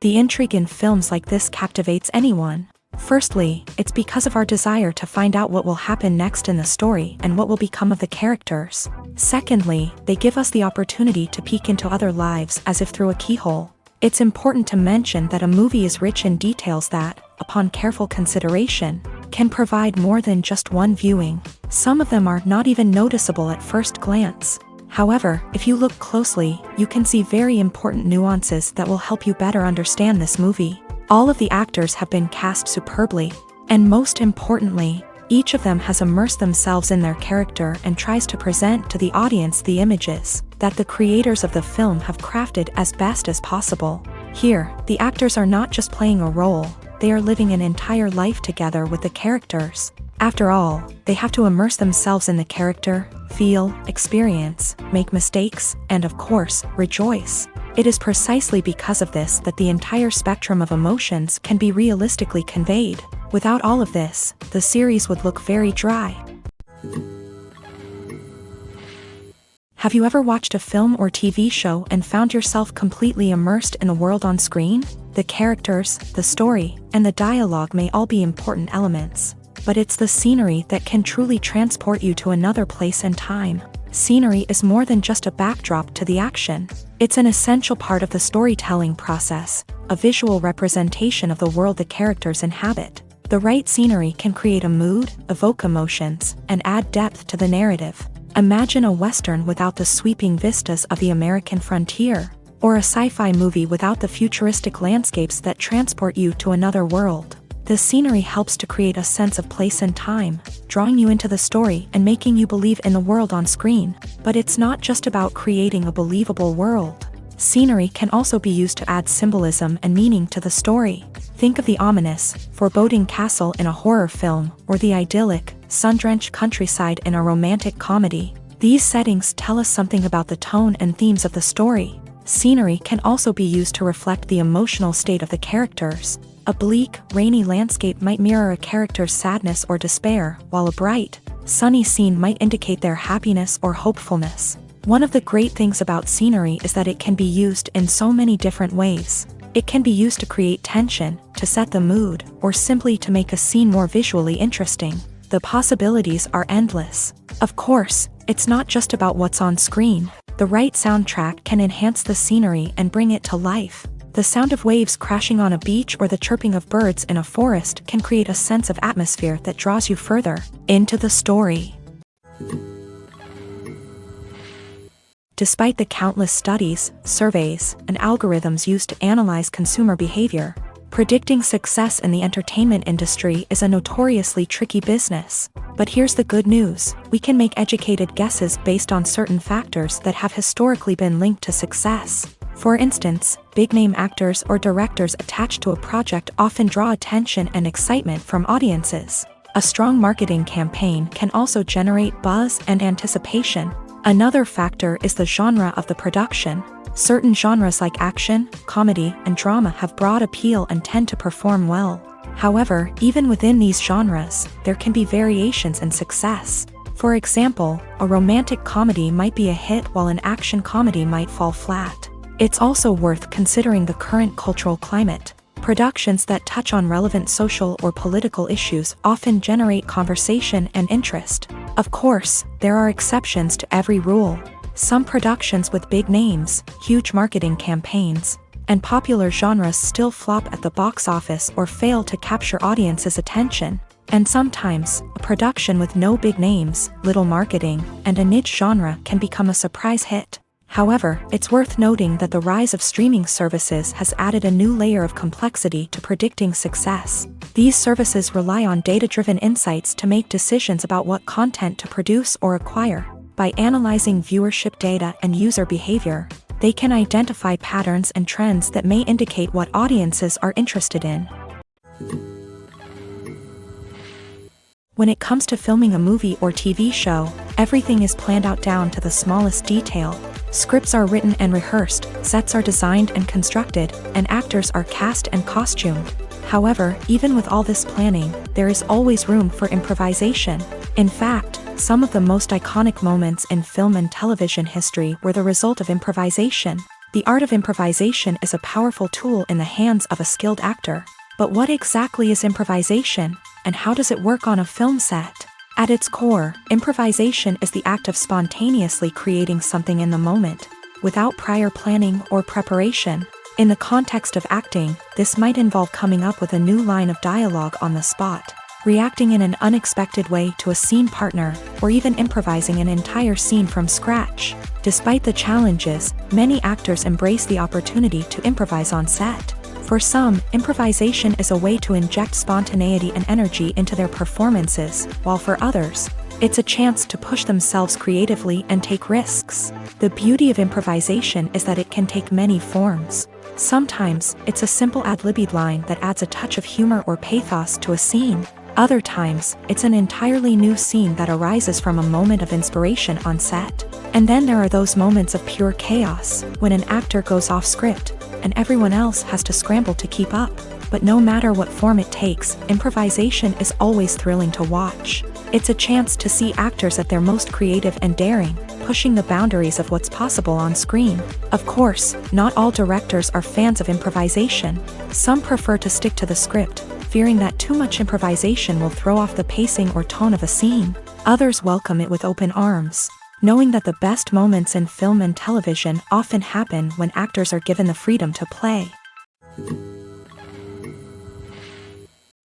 The intrigue in films like this captivates anyone. Firstly, it's because of our desire to find out what will happen next in the story and what will become of the characters. Secondly, they give us the opportunity to peek into other lives as if through a keyhole. It's important to mention that a movie is rich in details that, upon careful consideration, can provide more than just one viewing. Some of them are not even noticeable at first glance. However, if you look closely, you can see very important nuances that will help you better understand this movie. All of the actors have been cast superbly, and most importantly, each of them has immersed themselves in their character and tries to present to the audience the images that the creators of the film have crafted as best as possible. Here, the actors are not just playing a role, they are living an entire life together with the characters. After all, they have to immerse themselves in the character, feel, experience, make mistakes, and of course, rejoice. It is precisely because of this that the entire spectrum of emotions can be realistically conveyed. Without all of this, the series would look very dry. Have you ever watched a film or TV show and found yourself completely immersed in the world on screen? The characters, the story, and the dialogue may all be important elements, but it's the scenery that can truly transport you to another place and time. Scenery is more than just a backdrop to the action. It's an essential part of the storytelling process, a visual representation of the world the characters inhabit. The right scenery can create a mood, evoke emotions, and add depth to the narrative. Imagine a Western without the sweeping vistas of the American frontier, or a sci-fi movie without the futuristic landscapes that transport you to another world. The scenery helps to create a sense of place and time, drawing you into the story and making you believe in the world on screen. But it's not just about creating a believable world. Scenery can also be used to add symbolism and meaning to the story. Think of the ominous, foreboding castle in a horror film, or the idyllic, sun-drenched countryside in a romantic comedy. These settings tell us something about the tone and themes of the story. Scenery can also be used to reflect the emotional state of the characters. A bleak, rainy landscape might mirror a character's sadness or despair, while a bright, sunny scene might indicate their happiness or hopefulness. One of the great things about scenery is that it can be used in so many different ways. It can be used to create tension, to set the mood, or simply to make a scene more visually interesting. The possibilities are endless. Of course, it's not just about what's on screen. The right soundtrack can enhance the scenery and bring it to life. The sound of waves crashing on a beach or the chirping of birds in a forest can create a sense of atmosphere that draws you further into the story. Despite the countless studies, surveys, and algorithms used to analyze consumer behavior, predicting success in the entertainment industry is a notoriously tricky business. But here's the good news: we can make educated guesses based on certain factors that have historically been linked to success. For instance, big-name actors or directors attached to a project often draw attention and excitement from audiences. A strong marketing campaign can also generate buzz and anticipation. Another factor is the genre of the production. Certain genres like action, comedy, and drama have broad appeal and tend to perform well. However, even within these genres, there can be variations in success. For example, a romantic comedy might be a hit while an action comedy might fall flat. It's also worth considering the current cultural climate. Productions that touch on relevant social or political issues often generate conversation and interest. Of course, there are exceptions to every rule. Some productions with big names, huge marketing campaigns, and popular genres still flop at the box office or fail to capture audiences' attention. And sometimes, a production with no big names, little marketing, and a niche genre can become a surprise hit. However, it's worth noting that the rise of streaming services has added a new layer of complexity to predicting success. These services rely on data-driven insights to make decisions about what content to produce or acquire. By analyzing viewership data and user behavior, they can identify patterns and trends that may indicate what audiences are interested in. When it comes to filming a movie or TV show, everything is planned out down to the smallest detail. Scripts are written and rehearsed, sets are designed and constructed, and actors are cast and costumed. However, even with all this planning, there is always room for improvisation. In fact, some of the most iconic moments in film and television history were the result of improvisation. The art of improvisation is a powerful tool in the hands of a skilled actor. But what exactly is improvisation, and how does it work on a film set? At its core, improvisation is the act of spontaneously creating something in the moment, without prior planning or preparation. In the context of acting, this might involve coming up with a new line of dialogue on the spot, reacting in an unexpected way to a scene partner, or even improvising an entire scene from scratch. Despite the challenges, many actors embrace the opportunity to improvise on set. For some, improvisation is a way to inject spontaneity and energy into their performances, while for others, it's a chance to push themselves creatively and take risks. The beauty of improvisation is that it can take many forms. Sometimes, it's a simple ad-libbed line that adds a touch of humor or pathos to a scene. Other times, it's an entirely new scene that arises from a moment of inspiration on set. And then there are those moments of pure chaos, when an actor goes off script, and everyone else has to scramble to keep up. But no matter what form it takes, improvisation is always thrilling to watch. It's a chance to see actors at their most creative and daring, pushing the boundaries of what's possible on screen. Of course, not all directors are fans of improvisation. Some prefer to stick to the script, fearing that too much improvisation will throw off the pacing or tone of a scene. Others welcome it with open arms, knowing that the best moments in film and television often happen when actors are given the freedom to play.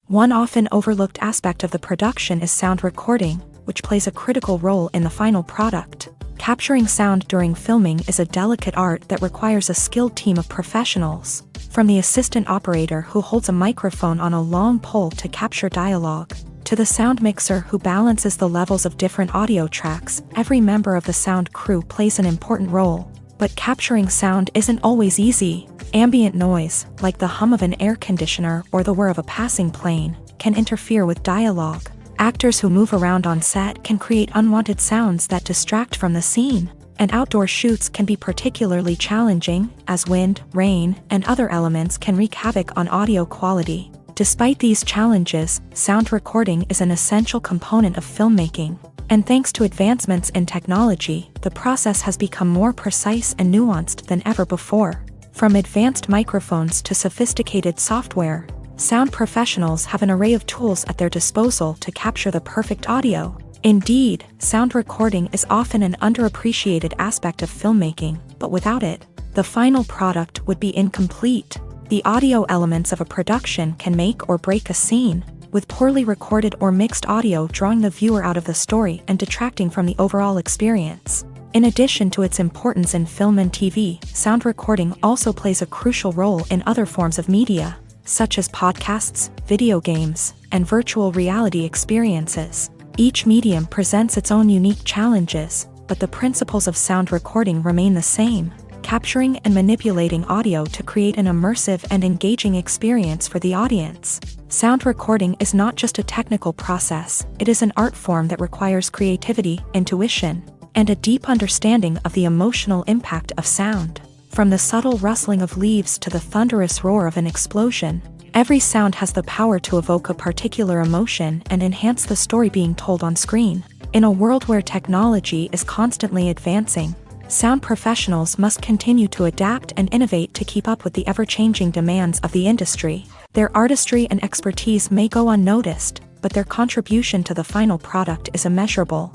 One often overlooked aspect of the production is sound recording, which plays a critical role in the final product. Capturing sound during filming is a delicate art that requires a skilled team of professionals. From the assistant operator who holds a microphone on a long pole to capture dialogue, to the sound mixer who balances the levels of different audio tracks, every member of the sound crew plays an important role. But capturing sound isn't always easy. Ambient noise, like the hum of an air conditioner or the whir of a passing plane, can interfere with dialogue. Actors who move around on set can create unwanted sounds that distract from the scene. And outdoor shoots can be particularly challenging, as wind, rain, and other elements can wreak havoc on audio quality. Despite these challenges, sound recording is an essential component of filmmaking. And thanks to advancements in technology, the process has become more precise and nuanced than ever before. From advanced microphones to sophisticated software, sound professionals have an array of tools at their disposal to capture the perfect audio. Indeed, sound recording is often an underappreciated aspect of filmmaking, but without it, the final product would be incomplete. The audio elements of a production can make or break a scene, with poorly recorded or mixed audio drawing the viewer out of the story and detracting from the overall experience. In addition to its importance in film and TV, sound recording also plays a crucial role in other forms of media, such as podcasts, video games, and virtual reality experiences. Each medium presents its own unique challenges, but the principles of sound recording remain the same, capturing and manipulating audio to create an immersive and engaging experience for the audience. Sound recording is not just a technical process, it is an art form that requires creativity, intuition, and a deep understanding of the emotional impact of sound. From the subtle rustling of leaves to the thunderous roar of an explosion, every sound has the power to evoke a particular emotion and enhance the story being told on screen. In a world where technology is constantly advancing, sound professionals must continue to adapt and innovate to keep up with the ever-changing demands of the industry. Their artistry and expertise may go unnoticed, but their contribution to the final product is immeasurable.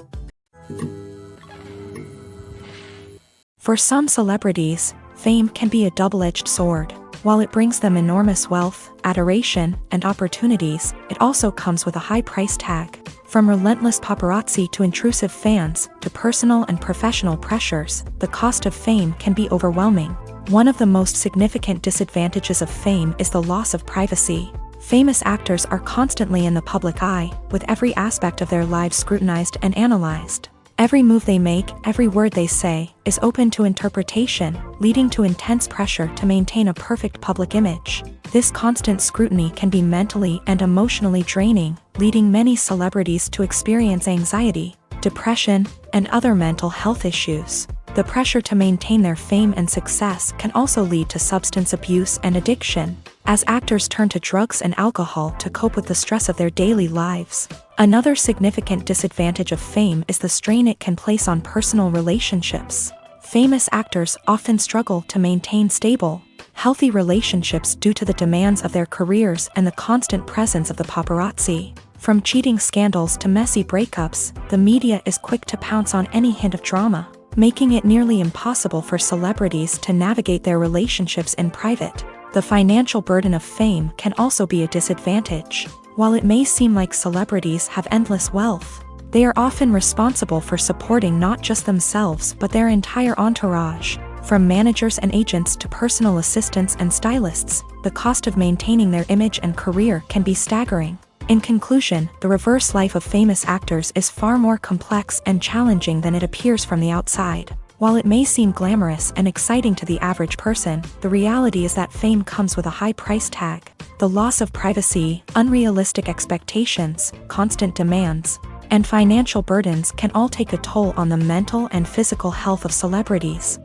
For some celebrities, fame can be a double-edged sword. While it brings them enormous wealth, adoration, and opportunities, it also comes with a high price tag. From relentless paparazzi to intrusive fans, to personal and professional pressures, the cost of fame can be overwhelming. One of the most significant disadvantages of fame is the loss of privacy. Famous actors are constantly in the public eye, with every aspect of their lives scrutinized and analyzed. Every move they make, every word they say, is open to interpretation, leading to intense pressure to maintain a perfect public image. This constant scrutiny can be mentally and emotionally draining, leading many celebrities to experience anxiety, depression, and other mental health issues. The pressure to maintain their fame and success can also lead to substance abuse and addiction, as actors turn to drugs and alcohol to cope with the stress of their daily lives. Another significant disadvantage of fame is the strain it can place on personal relationships. Famous actors often struggle to maintain stable, healthy relationships due to the demands of their careers and the constant presence of the paparazzi. From cheating scandals to messy breakups, the media is quick to pounce on any hint of drama, making it nearly impossible for celebrities to navigate their relationships in private. The financial burden of fame can also be a disadvantage. While it may seem like celebrities have endless wealth, they are often responsible for supporting not just themselves but their entire entourage. From managers and agents to personal assistants and stylists, the cost of maintaining their image and career can be staggering. In conclusion, the reverse life of famous actors is far more complex and challenging than it appears from the outside. While it may seem glamorous and exciting to the average person, the reality is that fame comes with a high price tag. The loss of privacy, unrealistic expectations, constant demands, and financial burdens can all take a toll on the mental and physical health of celebrities.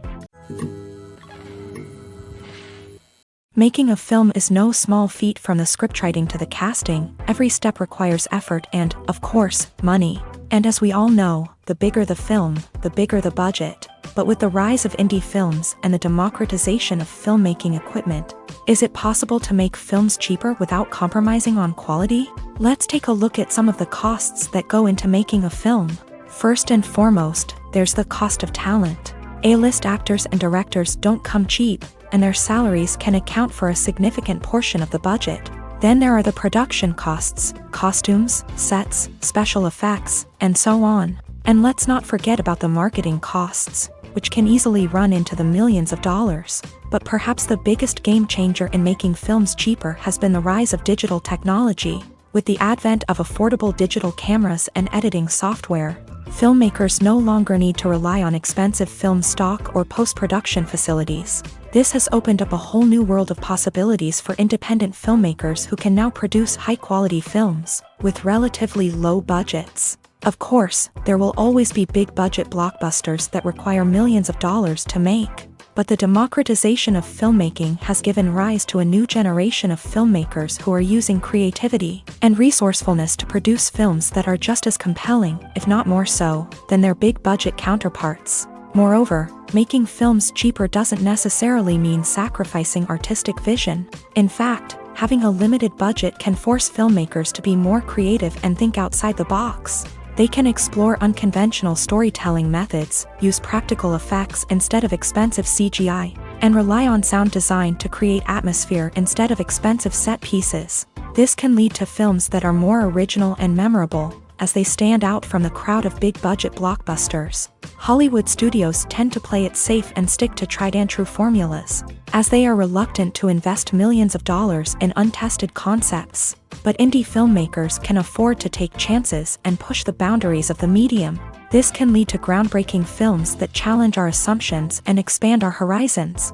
Making a film is no small feat. From the scriptwriting to the casting, every step requires effort and, of course, money. And as we all know, the bigger the film, the bigger the budget. But with the rise of indie films and the democratization of filmmaking equipment, is it possible to make films cheaper without compromising on quality? Let's take a look at some of the costs that go into making a film. First and foremost, there's the cost of talent. A-list actors and directors don't come cheap, and their salaries can account for a significant portion of the budget. Then there are the production costs, costumes, sets, special effects, and so on. And let's not forget about the marketing costs, which can easily run into the millions of dollars. But perhaps the biggest game changer in making films cheaper has been the rise of digital technology. With the advent of affordable digital cameras and editing software, filmmakers no longer need to rely on expensive film stock or post-production facilities. This has opened up a whole new world of possibilities for independent filmmakers who can now produce high-quality films with relatively low budgets. Of course, there will always be big-budget blockbusters that require millions of dollars to make. But the democratization of filmmaking has given rise to a new generation of filmmakers who are using creativity and resourcefulness to produce films that are just as compelling, if not more so, than their big-budget counterparts. Moreover, making films cheaper doesn't necessarily mean sacrificing artistic vision. In fact, having a limited budget can force filmmakers to be more creative and think outside the box. They can explore unconventional storytelling methods, use practical effects instead of expensive CGI, and rely on sound design to create atmosphere instead of expensive set pieces. This can lead to films that are more original and memorable, as they stand out from the crowd of big-budget blockbusters. Hollywood studios tend to play it safe and stick to tried-and-true formulas, as they are reluctant to invest millions of dollars in untested concepts. But indie filmmakers can afford to take chances and push the boundaries of the medium. This can lead to groundbreaking films that challenge our assumptions and expand our horizons.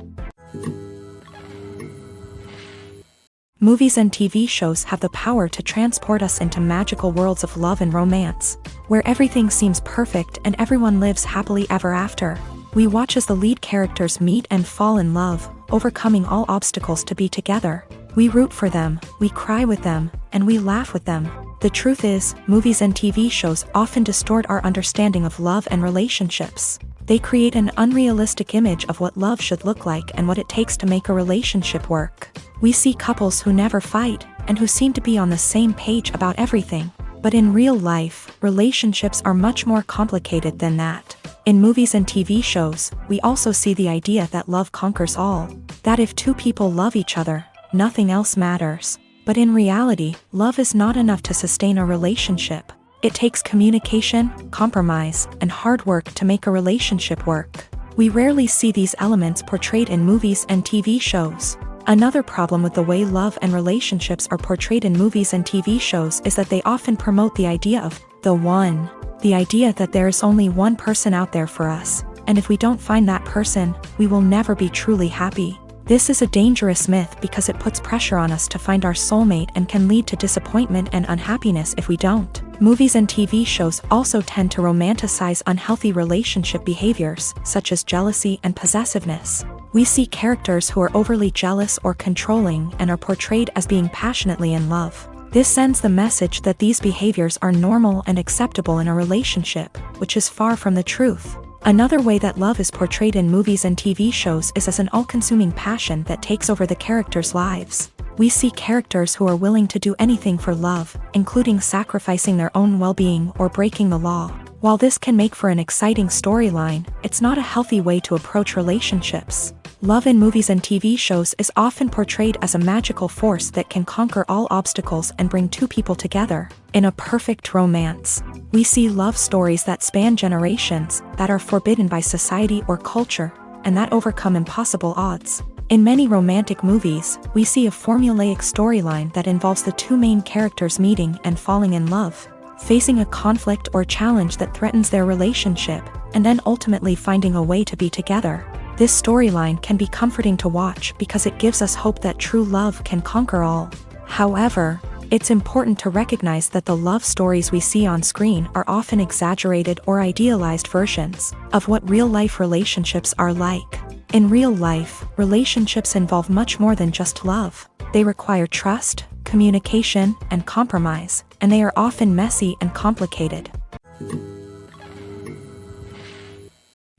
Movies and TV shows have the power to transport us into magical worlds of love and romance, where everything seems perfect and everyone lives happily ever after. We watch as the lead characters meet and fall in love, overcoming all obstacles to be together. We root for them, we cry with them, and we laugh with them. The truth is, movies and TV shows often distort our understanding of love and relationships. They create an unrealistic image of what love should look like and what it takes to make a relationship work. We see couples who never fight, and who seem to be on the same page about everything. But in real life, relationships are much more complicated than that. In movies and TV shows, we also see the idea that love conquers all. That if two people love each other, nothing else matters. But in reality, love is not enough to sustain a relationship. It takes communication, compromise, and hard work to make a relationship work. We rarely see these elements portrayed in movies and TV shows. Another problem with the way love and relationships are portrayed in movies and TV shows is that they often promote the idea of the one. The idea that there is only one person out there for us, and if we don't find that person, we will never be truly happy. This is a dangerous myth because it puts pressure on us to find our soulmate and can lead to disappointment and unhappiness if we don't. Movies and TV shows also tend to romanticize unhealthy relationship behaviors, such as jealousy and possessiveness. We see characters who are overly jealous or controlling and are portrayed as being passionately in love. This sends the message that these behaviors are normal and acceptable in a relationship, which is far from the truth. Another way that love is portrayed in movies and TV shows is as an all-consuming passion that takes over the characters' lives. We see characters who are willing to do anything for love, including sacrificing their own well-being or breaking the law. While this can make for an exciting storyline, it's not a healthy way to approach relationships. Love in movies and TV shows is often portrayed as a magical force that can conquer all obstacles and bring two people together. In a perfect romance, we see love stories that span generations, that are forbidden by society or culture, and that overcome impossible odds. In many romantic movies, we see a formulaic storyline that involves the two main characters meeting and falling in love, facing a conflict or challenge that threatens their relationship, and then ultimately finding a way to be together. This storyline can be comforting to watch because it gives us hope that true love can conquer all. However, it's important to recognize that the love stories we see on screen are often exaggerated or idealized versions of what real-life relationships are like. In real life, relationships involve much more than just love. They require trust, communication, and compromise, and they are often messy and complicated.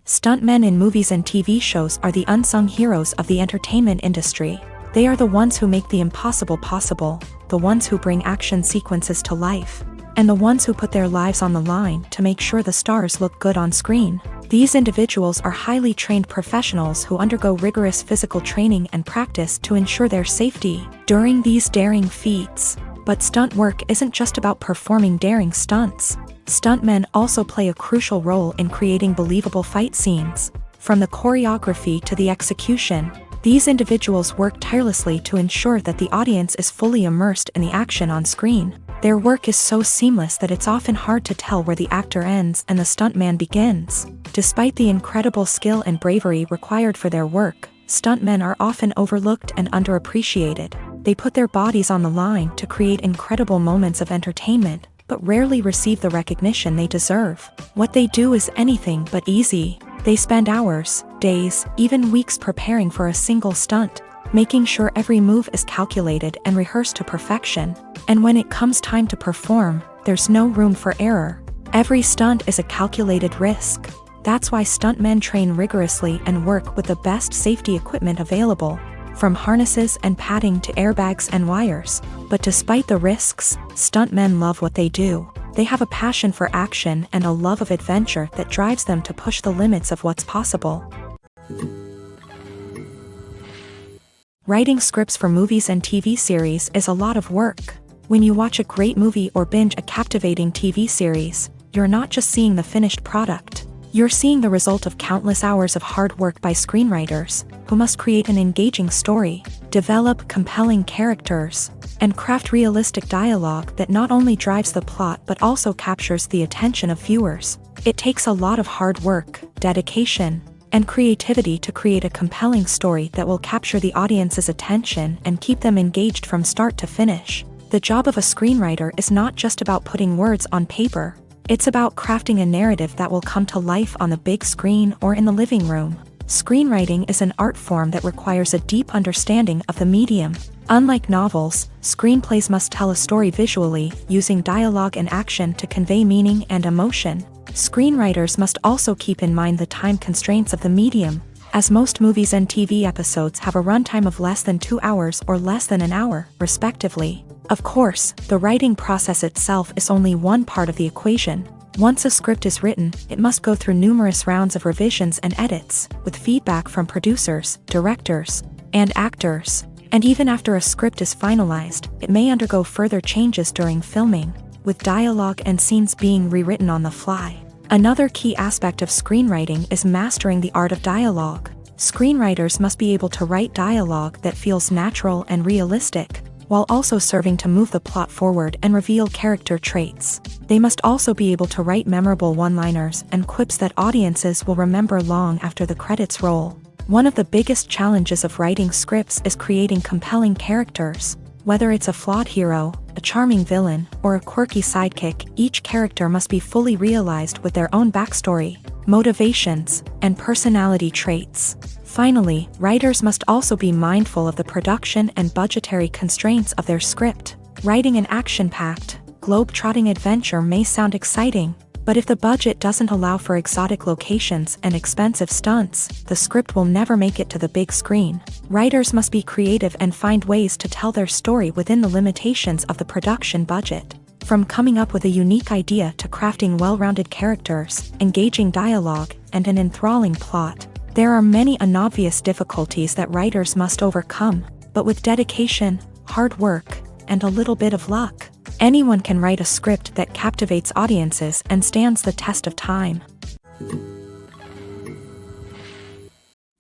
Stuntmen in movies and TV shows are the unsung heroes of the entertainment industry. They are the ones who make the impossible possible, the ones who bring action sequences to life, and the ones who put their lives on the line to make sure the stars look good on screen. These individuals are highly trained professionals who undergo rigorous physical training and practice to ensure their safety during these daring feats. But stunt work isn't just about performing daring stunts. Stuntmen also play a crucial role in creating believable fight scenes. From the choreography to the execution, these individuals work tirelessly to ensure that the audience is fully immersed in the action on screen. Their work is so seamless that it's often hard to tell where the actor ends and the stuntman begins. Despite the incredible skill and bravery required for their work, stuntmen are often overlooked and underappreciated. They put their bodies on the line to create incredible moments of entertainment, but rarely receive the recognition they deserve. What they do is anything but easy. They spend hours, days, even weeks preparing for a single stunt, making sure every move is calculated and rehearsed to perfection. And when it comes time to perform, there's no room for error. Every stunt is a calculated risk. That's why stuntmen train rigorously and work with the best safety equipment available, from harnesses and padding to airbags and wires. But despite the risks, stuntmen love what they do. They have a passion for action and a love of adventure that drives them to push the limits of what's possible. Writing scripts for movies and TV series is a lot of work. When you watch a great movie or binge a captivating TV series, you're not just seeing the finished product. You're seeing the result of countless hours of hard work by screenwriters, who must create an engaging story, develop compelling characters, and craft realistic dialogue that not only drives the plot but also captures the attention of viewers. It takes a lot of hard work, dedication, and creativity to create a compelling story that will capture the audience's attention and keep them engaged from start to finish. The job of a screenwriter is not just about putting words on paper. It's about crafting a narrative that will come to life on the big screen or in the living room. Screenwriting is an art form that requires a deep understanding of the medium. Unlike novels, screenplays must tell a story visually, using dialogue and action to convey meaning and emotion. Screenwriters must also keep in mind the time constraints of the medium, as most movies and TV episodes have a runtime of less than 2 hours or less than an hour, respectively. Of course, the writing process itself is only one part of the equation. Once a script is written, it must go through numerous rounds of revisions and edits, with feedback from producers, directors, and actors. And even after a script is finalized, it may undergo further changes during filming, with dialogue and scenes being rewritten on the fly. Another key aspect of screenwriting is mastering the art of dialogue. Screenwriters must be able to write dialogue that feels natural and realistic, while also serving to move the plot forward and reveal character traits. They must also be able to write memorable one-liners and quips that audiences will remember long after the credits roll. One of the biggest challenges of writing scripts is creating compelling characters. Whether it's a flawed hero, a charming villain, or a quirky sidekick, each character must be fully realized with their own backstory, motivations, and personality traits. Finally, writers must also be mindful of the production and budgetary constraints of their script. Writing an action-packed, globe-trotting adventure may sound exciting, But if the budget doesn't allow for exotic locations and expensive stunts, the script will never make it to the big screen. Writers must be creative and find ways to tell their story within the limitations of the production budget. From coming up with a unique idea to crafting well-rounded characters, engaging dialogue, and an enthralling plot, there are many unobvious difficulties that writers must overcome, but with dedication, hard work, and a little bit of luck, anyone can write a script that captivates audiences and stands the test of time.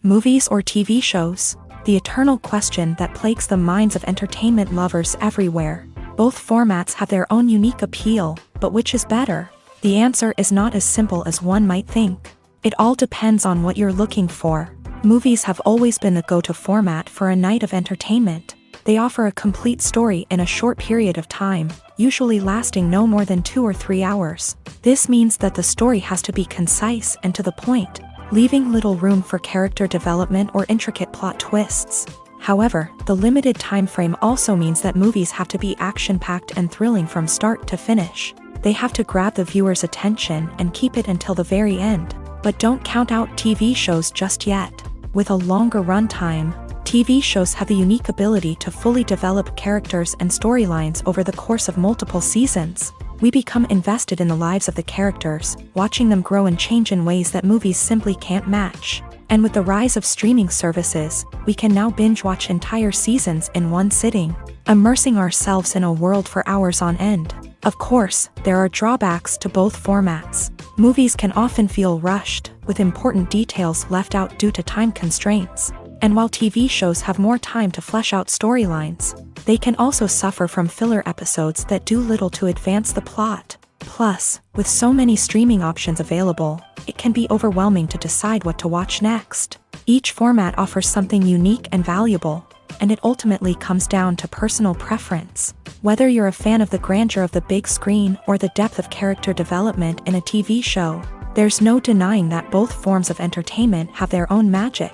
Movies or TV shows? The eternal question that plagues the minds of entertainment lovers everywhere. Both formats have their own unique appeal, but which is better? The answer is not as simple as one might think. It all depends on what you're looking for. Movies have always been the go-to format for a night of entertainment. They offer a complete story in a short period of time, usually lasting no more than 2 or 3 hours. This means that the story has to be concise and to the point, leaving little room for character development or intricate plot twists. However, the limited time frame also means that movies have to be action-packed and thrilling from start to finish. They have to grab the viewer's attention and keep it until the very end. But don't count out TV shows just yet. With a longer runtime, TV shows have the unique ability to fully develop characters and storylines over the course of multiple seasons. We become invested in the lives of the characters, watching them grow and change in ways that movies simply can't match. And with the rise of streaming services, we can now binge-watch entire seasons in one sitting, immersing ourselves in a world for hours on end. Of course, there are drawbacks to both formats. Movies can often feel rushed, with important details left out due to time constraints. And while TV shows have more time to flesh out storylines, they can also suffer from filler episodes that do little to advance the plot. Plus, with so many streaming options available, it can be overwhelming to decide what to watch next. Each format offers something unique and valuable, and it ultimately comes down to personal preference. Whether you're a fan of the grandeur of the big screen or the depth of character development in a TV show, there's no denying that both forms of entertainment have their own magic.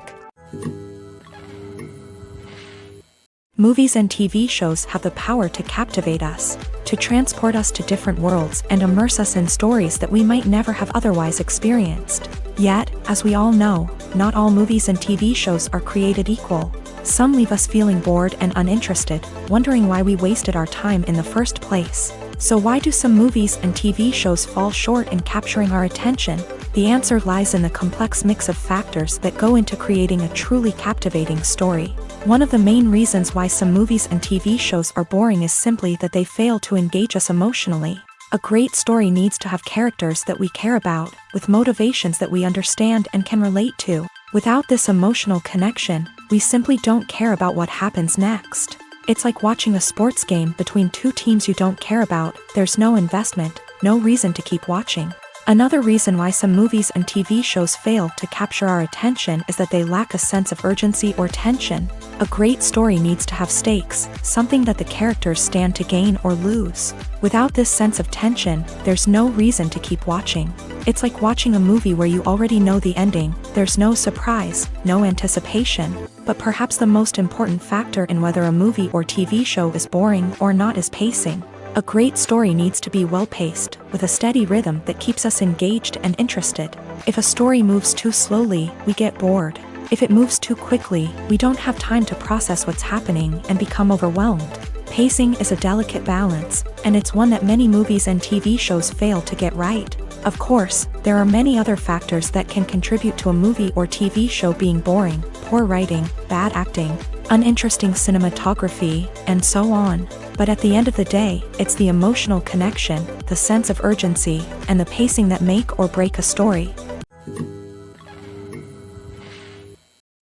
Movies and TV shows have the power to captivate us, to transport us to different worlds and immerse us in stories that we might never have otherwise experienced. Yet, as we all know, not all movies and TV shows are created equal. Some leave us feeling bored and uninterested, wondering why we wasted our time in the first place. So why do some movies and TV shows fall short in capturing our attention? The answer lies in the complex mix of factors that go into creating a truly captivating story. One of the main reasons why some movies and TV shows are boring is simply that they fail to engage us emotionally. A great story needs to have characters that we care about, with motivations that we understand and can relate to. Without this emotional connection, we simply don't care about what happens next. It's like watching a sports game between two teams you don't care about. There's no investment, no reason to keep watching. Another reason why some movies and TV shows fail to capture our attention is that they lack a sense of urgency or tension. A great story needs to have stakes, something that the characters stand to gain or lose. Without this sense of tension, there's no reason to keep watching. It's like watching a movie where you already know the ending. There's no surprise, no anticipation. But perhaps the most important factor in whether a movie or TV show is boring or not is pacing. A great story needs to be well-paced, with a steady rhythm that keeps us engaged and interested. If a story moves too slowly, we get bored. If it moves too quickly, we don't have time to process what's happening and become overwhelmed. Pacing is a delicate balance, and it's one that many movies and TV shows fail to get right. Of course, there are many other factors that can contribute to a movie or TV show being boring: poor writing, bad acting, uninteresting cinematography, and so on. But at the end of the day, it's the emotional connection, the sense of urgency, and the pacing that make or break a story.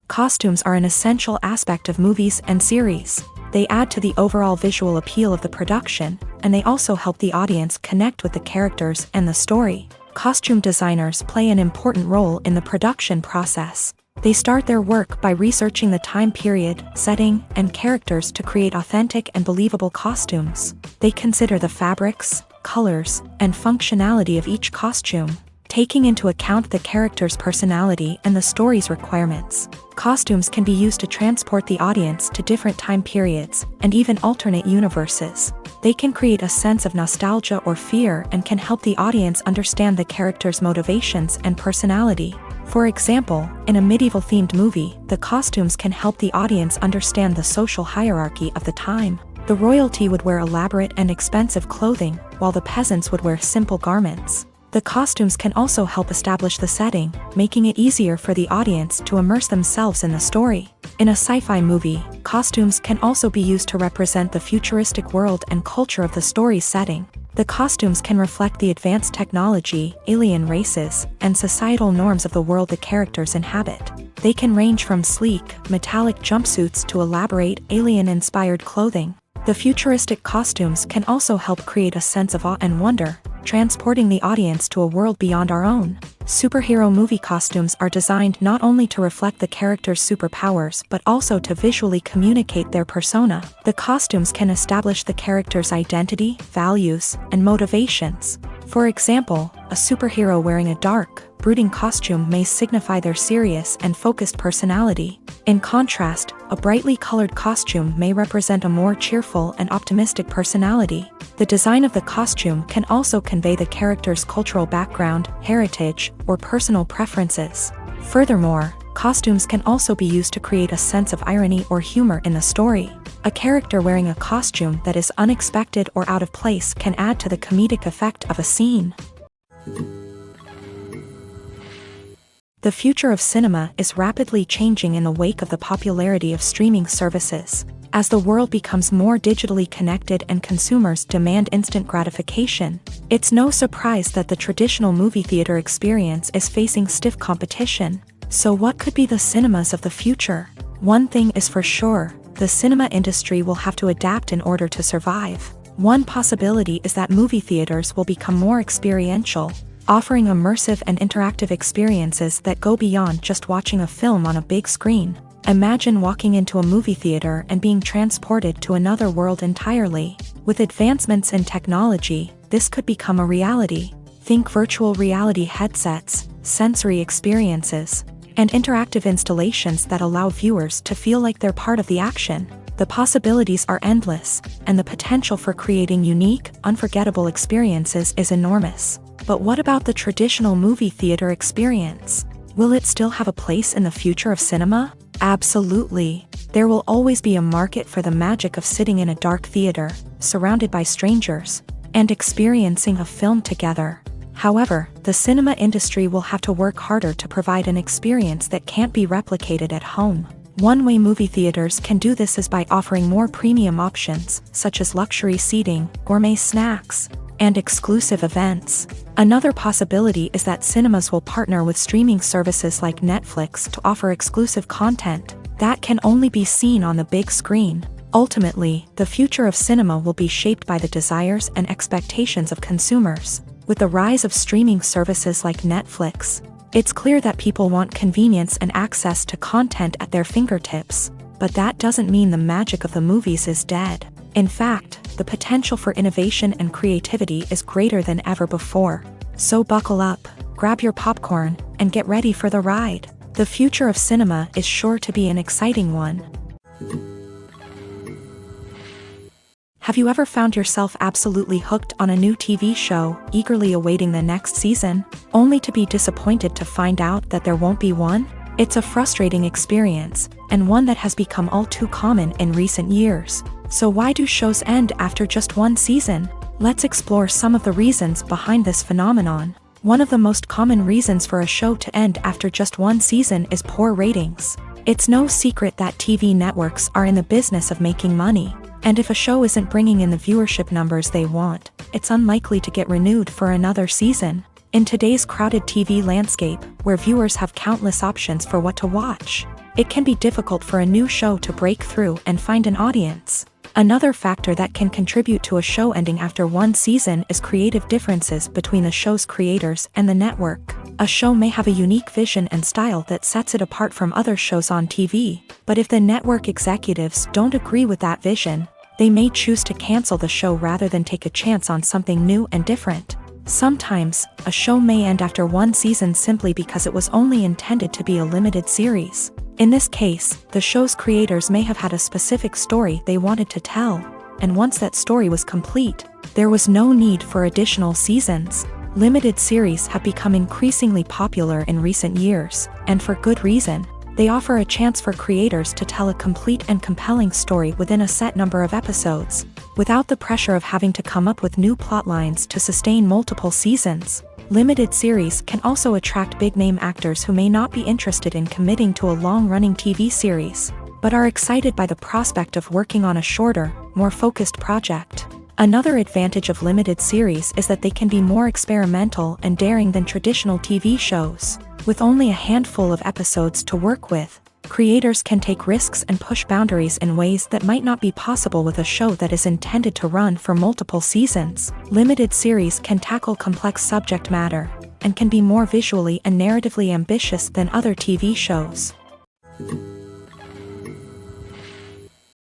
Costumes are an essential aspect of movies and series. They add to the overall visual appeal of the production, and they also help the audience connect with the characters and the story. Costume designers play an important role in the production process. They start their work by researching the time period, setting, and characters to create authentic and believable costumes. They consider the fabrics, colors, and functionality of each costume, taking into account the character's personality and the story's requirements. Costumes can be used to transport the audience to different time periods, and even alternate universes. They can create a sense of nostalgia or fear and can help the audience understand the character's motivations and personality. For example, in a medieval-themed movie, the costumes can help the audience understand the social hierarchy of the time. The royalty would wear elaborate and expensive clothing, while the peasants would wear simple garments. The costumes can also help establish the setting, making it easier for the audience to immerse themselves in the story. In a sci-fi movie, costumes can also be used to represent the futuristic world and culture of the story's setting. The costumes can reflect the advanced technology, alien races, and societal norms of the world the characters inhabit. They can range from sleek, metallic jumpsuits to elaborate, alien-inspired clothing. The futuristic costumes can also help create a sense of awe and wonder, transporting the audience to a world beyond our own. Superhero movie costumes are designed not only to reflect the character's superpowers but also to visually communicate their persona. The costumes can establish the character's identity, values, and motivations. For example, a superhero wearing a dark, brooding costume may signify their serious and focused personality. In contrast, a brightly colored costume may represent a more cheerful and optimistic personality. The design of the costume can also convey the character's cultural background, heritage, or personal preferences. Furthermore, costumes can also be used to create a sense of irony or humor in the story. A character wearing a costume that is unexpected or out of place can add to the comedic effect of a scene. The future of cinema is rapidly changing in the wake of the popularity of streaming services. As the world becomes more digitally connected and consumers demand instant gratification, it's no surprise that the traditional movie theater experience is facing stiff competition. So what could be the cinemas of the future? One thing is for sure, the cinema industry will have to adapt in order to survive. One possibility is that movie theaters will become more experiential, offering immersive and interactive experiences that go beyond just watching a film on a big screen. Imagine walking into a movie theater and being transported to another world entirely. With advancements in technology, this could become a reality. Think virtual reality headsets, sensory experiences, and interactive installations that allow viewers to feel like they're part of the action. The possibilities are endless, and the potential for creating unique, unforgettable experiences is enormous. But what about the traditional movie theater experience? Will it still have a place in the future of cinema? Absolutely. There will always be a market for the magic of sitting in a dark theater, surrounded by strangers, and experiencing a film together. However, the cinema industry will have to work harder to provide an experience that can't be replicated at home. One way movie theaters can do this is by offering more premium options, such as luxury seating, gourmet snacks, and exclusive events. Another possibility is that cinemas will partner with streaming services like Netflix to offer exclusive content that can only be seen on the big screen. Ultimately, the future of cinema will be shaped by the desires and expectations of consumers. With the rise of streaming services like Netflix, it's clear that people want convenience and access to content at their fingertips. But that doesn't mean the magic of the movies is dead. In fact, the potential for innovation and creativity is greater than ever before. So buckle up, grab your popcorn, and get ready for the ride. The future of cinema is sure to be an exciting one. Have you ever found yourself absolutely hooked on a new TV show, eagerly awaiting the next season, only to be disappointed to find out that there won't be one? It's a frustrating experience, and one that has become all too common in recent years. So why do shows end after just one season? Let's explore some of the reasons behind this phenomenon. One of the most common reasons for a show to end after just one season is poor ratings. It's no secret that TV networks are in the business of making money. And if a show isn't bringing in the viewership numbers they want, it's unlikely to get renewed for another season. In today's crowded TV landscape, where viewers have countless options for what to watch, it can be difficult for a new show to break through and find an audience. Another factor that can contribute to a show ending after one season is creative differences between the show's creators and the network. A show may have a unique vision and style that sets it apart from other shows on TV, but if the network executives don't agree with that vision, they may choose to cancel the show rather than take a chance on something new and different. Sometimes, a show may end after one season simply because it was only intended to be a limited series. In this case, the show's creators may have had a specific story they wanted to tell, and once that story was complete, there was no need for additional seasons. Limited series have become increasingly popular in recent years, and for good reason. They offer a chance for creators to tell a complete and compelling story within a set number of episodes, without the pressure of having to come up with new plotlines to sustain multiple seasons. Limited series can also attract big-name actors who may not be interested in committing to a long-running TV series, but are excited by the prospect of working on a shorter, more focused project. Another advantage of limited series is that they can be more experimental and daring than traditional TV shows. With only a handful of episodes to work with, creators can take risks and push boundaries in ways that might not be possible with a show that is intended to run for multiple seasons. Limited series can tackle complex subject matter, and can be more visually and narratively ambitious than other TV shows.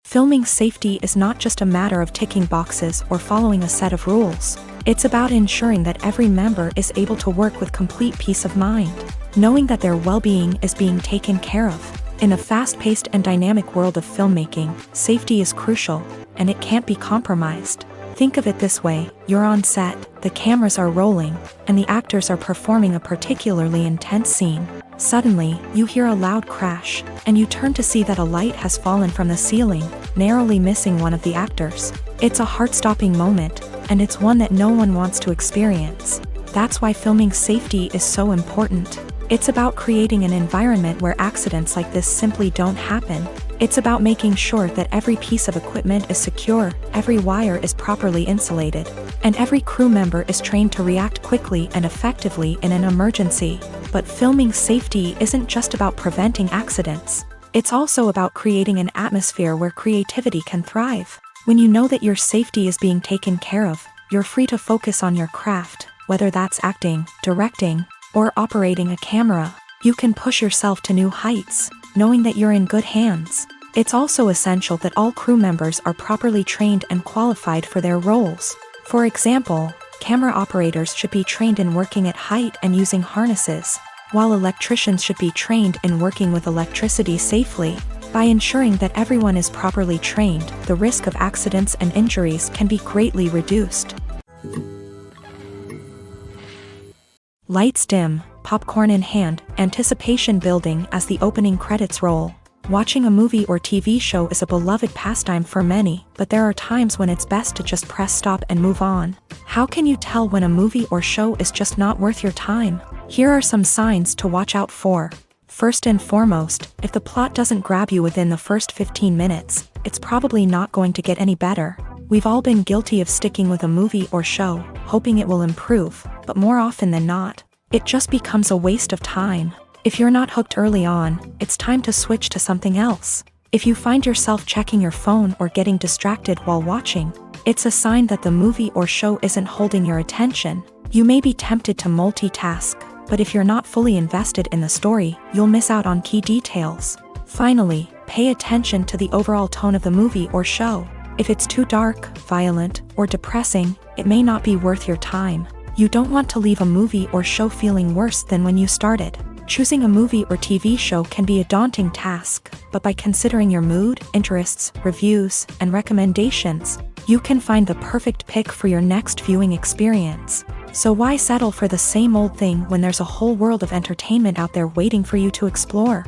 Filming safety is not just a matter of ticking boxes or following a set of rules. It's about ensuring that every member is able to work with complete peace of mind, knowing that their well-being is being taken care of. In a fast-paced and dynamic world of filmmaking, safety is crucial, and it can't be compromised. Think of it this way: you're on set, the cameras are rolling, and the actors are performing a particularly intense scene. Suddenly, you hear a loud crash, and you turn to see that a light has fallen from the ceiling, narrowly missing one of the actors. It's a heart-stopping moment, and it's one that no one wants to experience. That's why filming safety is so important. It's about creating an environment where accidents like this simply don't happen. It's about making sure that every piece of equipment is secure, every wire is properly insulated, and every crew member is trained to react quickly and effectively in an emergency. But filming safety isn't just about preventing accidents. It's also about creating an atmosphere where creativity can thrive. When you know that your safety is being taken care of, you're free to focus on your craft, whether that's acting, directing, or operating a camera. You can push yourself to new heights, knowing that you're in good hands. It's also essential that all crew members are properly trained and qualified for their roles. For example, camera operators should be trained in working at height and using harnesses, while electricians should be trained in working with electricity safely. By ensuring that everyone is properly trained, the risk of accidents and injuries can be greatly reduced. Lights dim, popcorn in hand, anticipation building as the opening credits roll. Watching a movie or TV show is a beloved pastime for many, but there are times when it's best to just press stop and move on. How can you tell when a movie or show is just not worth your time? Here are some signs to watch out for. First and foremost, if the plot doesn't grab you within the first 15 minutes, it's probably not going to get any better. We've all been guilty of sticking with a movie or show, hoping it will improve, but more often than not, it just becomes a waste of time. If you're not hooked early on, it's time to switch to something else. If you find yourself checking your phone or getting distracted while watching, it's a sign that the movie or show isn't holding your attention. You may be tempted to multitask, but if you're not fully invested in the story, you'll miss out on key details. Finally, pay attention to the overall tone of the movie or show. If it's too dark, violent, or depressing, it may not be worth your time. You don't want to leave a movie or show feeling worse than when you started. Choosing a movie or TV show can be a daunting task, but by considering your mood, interests, reviews, and recommendations, you can find the perfect pick for your next viewing experience. So why settle for the same old thing when there's a whole world of entertainment out there waiting for you to explore?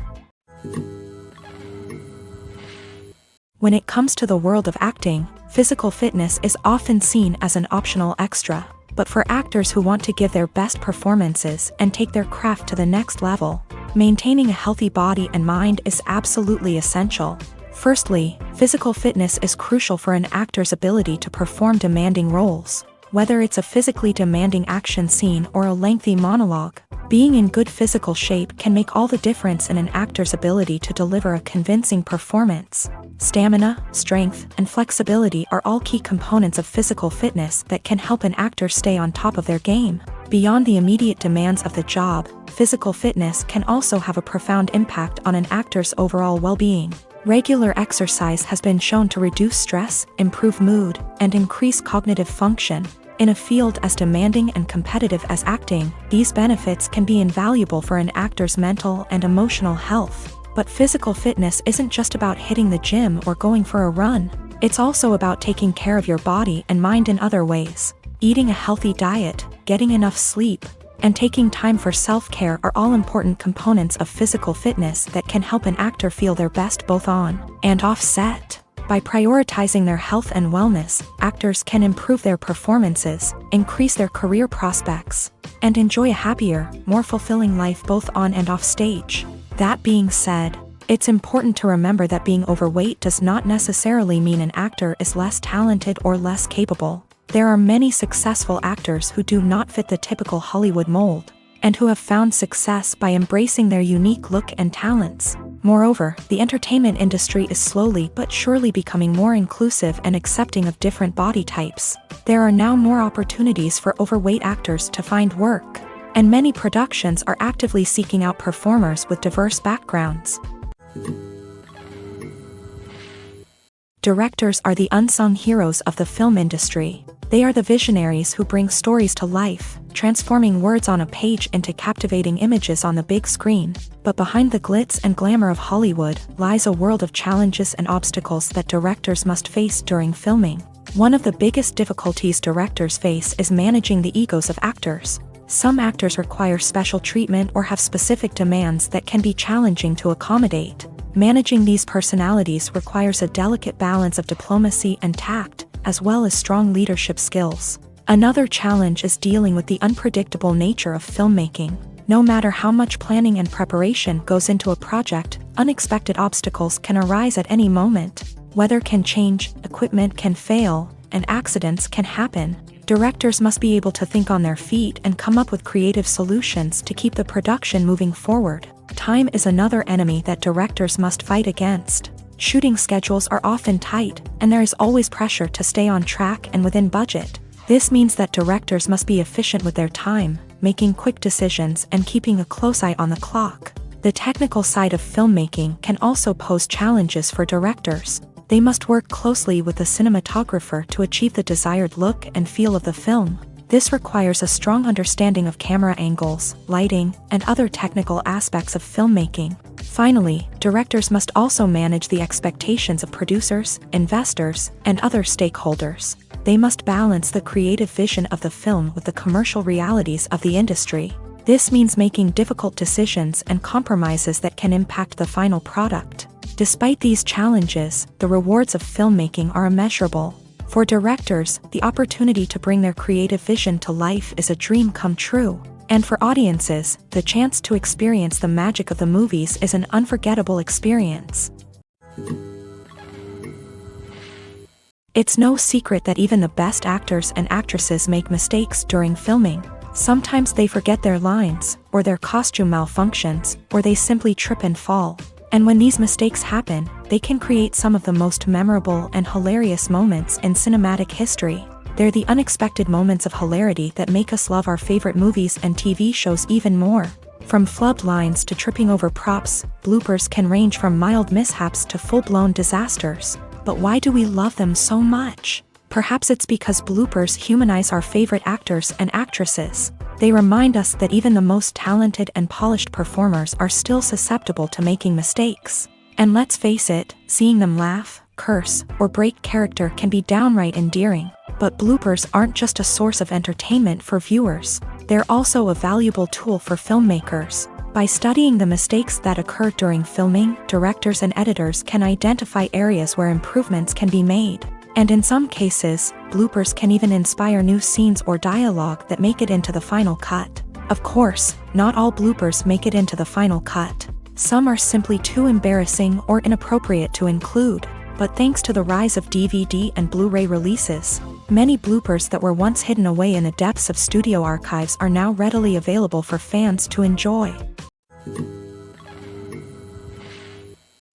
When it comes to the world of acting, physical fitness is often seen as an optional extra. But for actors who want to give their best performances and take their craft to the next level, maintaining a healthy body and mind is absolutely essential. Firstly, physical fitness is crucial for an actor's ability to perform demanding roles. Whether it's a physically demanding action scene or a lengthy monologue, being in good physical shape can make all the difference in an actor's ability to deliver a convincing performance. Stamina, strength, and flexibility are all key components of physical fitness that can help an actor stay on top of their game. Beyond the immediate demands of the job, physical fitness can also have a profound impact on an actor's overall well-being. Regular exercise has been shown to reduce stress, improve mood, and increase cognitive function. In a field as demanding and competitive as acting, these benefits can be invaluable for an actor's mental and emotional health. But physical fitness isn't just about hitting the gym or going for a run. It's also about taking care of your body and mind in other ways. Eating a healthy diet, getting enough sleep, and taking time for self-care are all important components of physical fitness that can help an actor feel their best both on and off set. By prioritizing their health and wellness, actors can improve their performances, increase their career prospects, and enjoy a happier, more fulfilling life both on and off stage. That being said, it's important to remember that being overweight does not necessarily mean an actor is less talented or less capable. There are many successful actors who do not fit the typical Hollywood mold, and who have found success by embracing their unique look and talents. Moreover, the entertainment industry is slowly but surely becoming more inclusive and accepting of different body types. There are now more opportunities for overweight actors to find work, and many productions are actively seeking out performers with diverse backgrounds. Directors are the unsung heroes of the film industry. They are the visionaries who bring stories to life, transforming words on a page into captivating images on the big screen. But behind the glitz and glamour of Hollywood lies a world of challenges and obstacles that directors must face during filming. One of the biggest difficulties directors face is managing the egos of actors. Some actors require special treatment or have specific demands that can be challenging to accommodate. Managing these personalities requires a delicate balance of diplomacy and tact, as well as strong leadership skills. Another challenge is dealing with the unpredictable nature of filmmaking. No matter how much planning and preparation goes into a project, unexpected obstacles can arise at any moment. Weather can change, equipment can fail, and accidents can happen. Directors must be able to think on their feet and come up with creative solutions to keep the production moving forward. Time is another enemy that directors must fight against. Shooting schedules are often tight, and there is always pressure to stay on track and within budget. This means that directors must be efficient with their time, making quick decisions and keeping a close eye on the clock. The technical side of filmmaking can also pose challenges for directors. They must work closely with the cinematographer to achieve the desired look and feel of the film. This requires a strong understanding of camera angles, lighting, and other technical aspects of filmmaking. Finally, directors must also manage the expectations of producers, investors, and other stakeholders. They must balance the creative vision of the film with the commercial realities of the industry. This means making difficult decisions and compromises that can impact the final product. Despite these challenges, the rewards of filmmaking are immeasurable. For directors, the opportunity to bring their creative vision to life is a dream come true. And for audiences, the chance to experience the magic of the movies is an unforgettable experience. It's no secret that even the best actors and actresses make mistakes during filming. Sometimes they forget their lines, or their costume malfunctions, or they simply trip and fall. And when these mistakes happen, they can create some of the most memorable and hilarious moments in cinematic history. They're the unexpected moments of hilarity that make us love our favorite movies and TV shows even more. From flubbed lines to tripping over props, bloopers can range from mild mishaps to full-blown disasters. But why do we love them so much? Perhaps it's because bloopers humanize our favorite actors and actresses. They remind us that even the most talented and polished performers are still susceptible to making mistakes. And let's face it, seeing them laugh, curse, or break character can be downright endearing. But bloopers aren't just a source of entertainment for viewers. They're also a valuable tool for filmmakers. By studying the mistakes that occur during filming, directors and editors can identify areas where improvements can be made. And in some cases, bloopers can even inspire new scenes or dialogue that make it into the final cut. Of course, not all bloopers make it into the final cut. Some are simply too embarrassing or inappropriate to include. But thanks to the rise of DVD and Blu-ray releases, many bloopers that were once hidden away in the depths of studio archives are now readily available for fans to enjoy.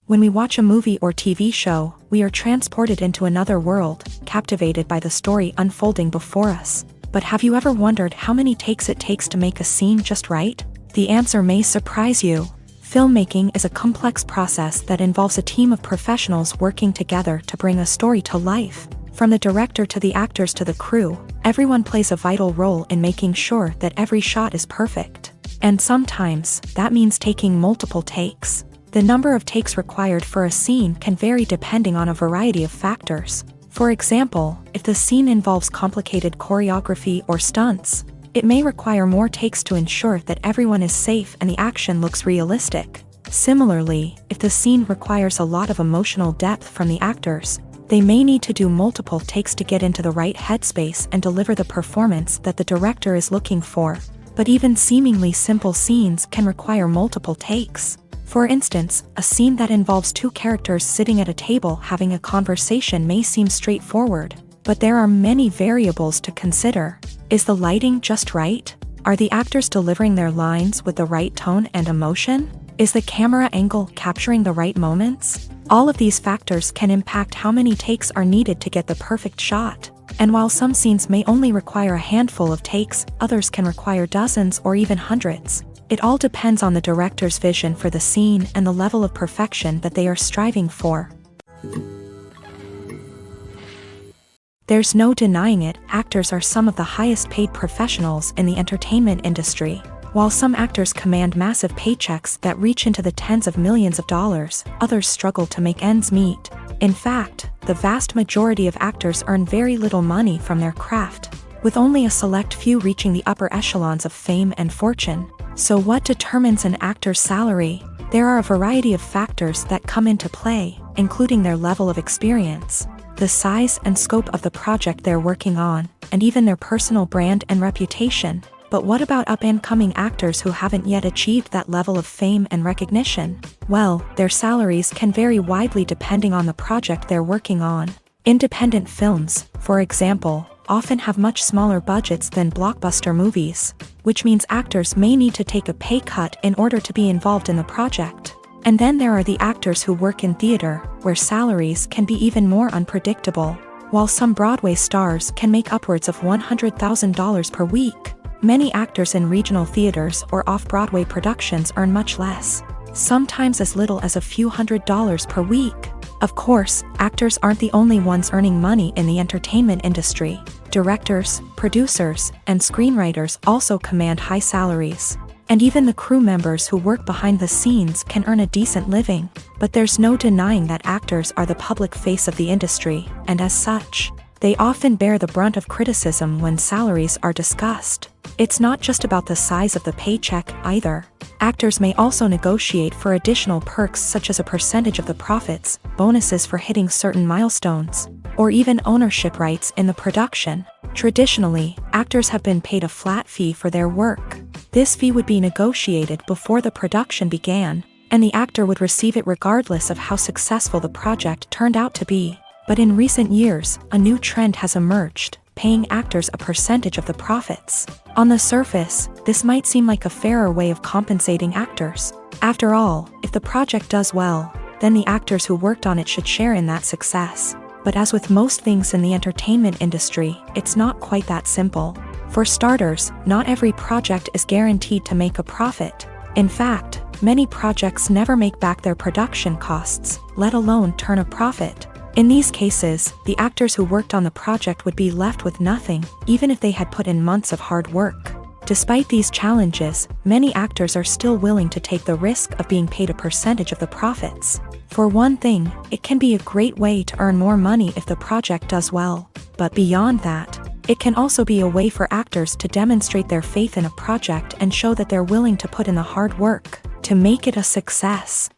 When we watch a movie or TV show, we are transported into another world, captivated by the story unfolding before us. But have you ever wondered how many takes it takes to make a scene just right? The answer may surprise you. Filmmaking is a complex process that involves a team of professionals working together to bring a story to life. From the director to the actors to the crew, everyone plays a vital role in making sure that every shot is perfect. And sometimes, that means taking multiple takes. The number of takes required for a scene can vary depending on a variety of factors. For example, if the scene involves complicated choreography or stunts, it may require more takes to ensure that everyone is safe and the action looks realistic. Similarly, if the scene requires a lot of emotional depth from the actors, they may need to do multiple takes to get into the right headspace and deliver the performance that the director is looking for. But even seemingly simple scenes can require multiple takes. For instance, a scene that involves two characters sitting at a table having a conversation may seem straightforward, but there are many variables to consider. Is the lighting just right? Are the actors delivering their lines with the right tone and emotion? Is the camera angle capturing the right moments? All of these factors can impact how many takes are needed to get the perfect shot. And while some scenes may only require a handful of takes, others can require dozens or even hundreds. It all depends on the director's vision for the scene and the level of perfection that they are striving for. There's no denying it, actors are some of the highest paid professionals in the entertainment industry. While some actors command massive paychecks that reach into the tens of millions of dollars, others struggle to make ends meet. In fact, the vast majority of actors earn very little money from their craft, with only a select few reaching the upper echelons of fame and fortune. So what determines an actor's salary? There are a variety of factors that come into play, including their level of experience, the size and scope of the project they're working on, and even their personal brand and reputation. But what about up-and-coming actors who haven't yet achieved that level of fame and recognition? Well, their salaries can vary widely depending on the project they're working on. Independent films, for example, often have much smaller budgets than blockbuster movies, which means actors may need to take a pay cut in order to be involved in the project. And then there are the actors who work in theater, where salaries can be even more unpredictable. While some Broadway stars can make upwards of $100,000 per week, many actors in regional theaters or off-Broadway productions earn much less, sometimes as little as a few $100s per week. Of course, actors aren't the only ones earning money in the entertainment industry. Directors, producers, and screenwriters also command high salaries. And even the crew members who work behind the scenes can earn a decent living. But there's no denying that actors are the public face of the industry, and as such, they often bear the brunt of criticism when salaries are discussed. It's not just about the size of the paycheck, either. Actors may also negotiate for additional perks such as a percentage of the profits, bonuses for hitting certain milestones, or even ownership rights in the production. Traditionally, actors have been paid a flat fee for their work. This fee would be negotiated before the production began, and the actor would receive it regardless of how successful the project turned out to be. But in recent years, a new trend has emerged, paying actors a percentage of the profits. On the surface, this might seem like a fairer way of compensating actors. After all, if the project does well, then the actors who worked on it should share in that success. But as with most things in the entertainment industry, it's not quite that simple. For starters, not every project is guaranteed to make a profit. In fact, many projects never make back their production costs, let alone turn a profit. In these cases, the actors who worked on the project would be left with nothing, even if they had put in months of hard work. Despite these challenges, many actors are still willing to take the risk of being paid a percentage of the profits. For one thing, it can be a great way to earn more money if the project does well. But beyond that, it can also be a way for actors to demonstrate their faith in a project and show that they're willing to put in the hard work to make it a success.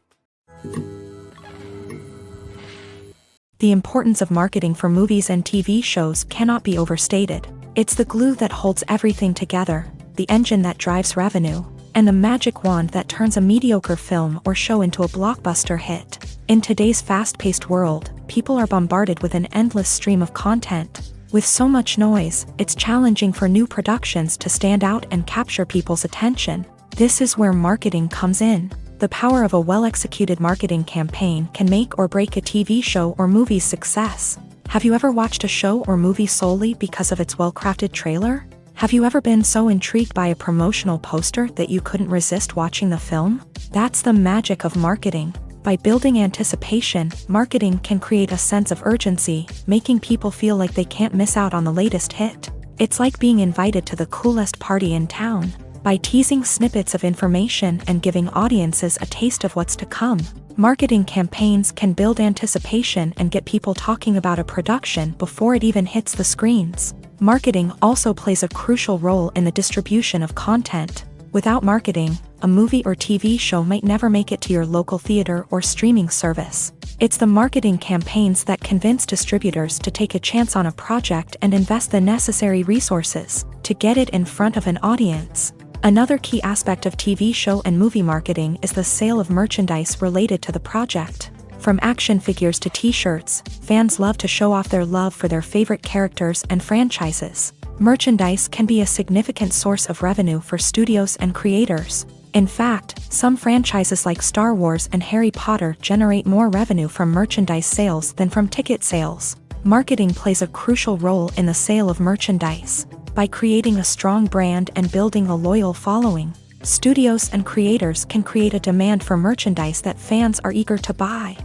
The importance of marketing for movies and TV shows cannot be overstated. It's the glue that holds everything together, the engine that drives revenue, and the magic wand that turns a mediocre film or show into a blockbuster hit. In today's fast-paced world, people are bombarded with an endless stream of content. With so much noise, it's challenging for new productions to stand out and capture people's attention. This is where marketing comes in. The power of a well-executed marketing campaign can make or break a TV show or movie's success. Have you ever watched a show or movie solely because of its well-crafted trailer? Have you ever been so intrigued by a promotional poster that you couldn't resist watching the film? That's the magic of marketing. By building anticipation, marketing can create a sense of urgency, making people feel like they can't miss out on the latest hit. It's like being invited to the coolest party in town. By teasing snippets of information and giving audiences a taste of what's to come, marketing campaigns can build anticipation and get people talking about a production before it even hits the screens. Marketing also plays a crucial role in the distribution of content. Without marketing, a movie or TV show might never make it to your local theater or streaming service. It's the marketing campaigns that convince distributors to take a chance on a project and invest the necessary resources to get it in front of an audience. Another key aspect of TV show and movie marketing is the sale of merchandise related to the project. From action figures to t-shirts, fans love to show off their love for their favorite characters and franchises. Merchandise can be a significant source of revenue for studios and creators. In fact, some franchises like Star Wars and Harry Potter generate more revenue from merchandise sales than from ticket sales. Marketing plays a crucial role in the sale of merchandise. By creating a strong brand and building a loyal following, studios and creators can create a demand for merchandise that fans are eager to buy.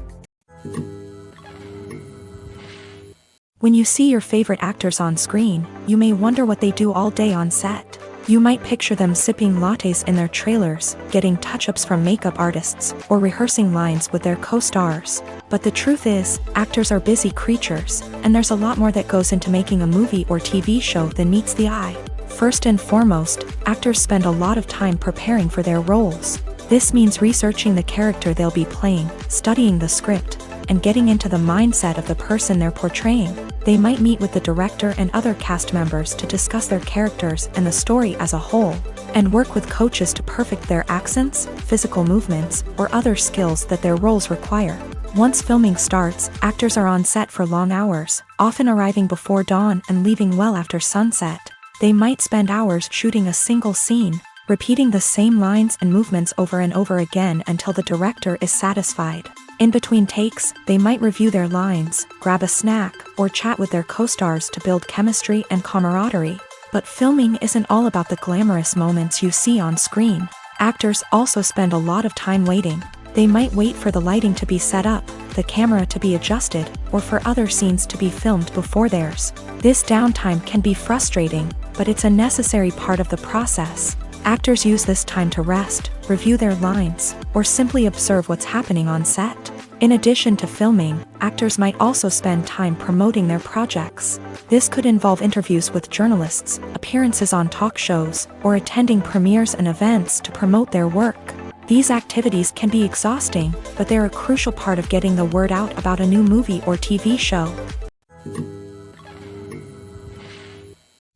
When you see your favorite actors on screen, you may wonder what they do all day on set. You might picture them sipping lattes in their trailers, getting touch-ups from makeup artists, or rehearsing lines with their co-stars. But the truth is, actors are busy creatures, and there's a lot more that goes into making a movie or TV show than meets the eye. First and foremost, actors spend a lot of time preparing for their roles. This means researching the character they'll be playing, studying the script, and getting into the mindset of the person they're portraying. They might meet with the director and other cast members to discuss their characters and the story as a whole, and work with coaches to perfect their accents, physical movements, or other skills that their roles require. Once filming starts, actors are on set for long hours, often arriving before dawn and leaving well after sunset. They might spend hours shooting a single scene, repeating the same lines and movements over and over again until the director is satisfied. In between takes, they might review their lines, grab a snack, or chat with their co-stars to build chemistry and camaraderie. But filming isn't all about the glamorous moments you see on screen. Actors also spend a lot of time waiting. They might wait for the lighting to be set up, the camera to be adjusted, or for other scenes to be filmed before theirs. This downtime can be frustrating, but it's a necessary part of the process. Actors use this time to rest, review their lines, or simply observe what's happening on set. In addition to filming, actors might also spend time promoting their projects. This could involve interviews with journalists, appearances on talk shows, or attending premieres and events to promote their work. These activities can be exhausting, but they're a crucial part of getting the word out about a new movie or TV show.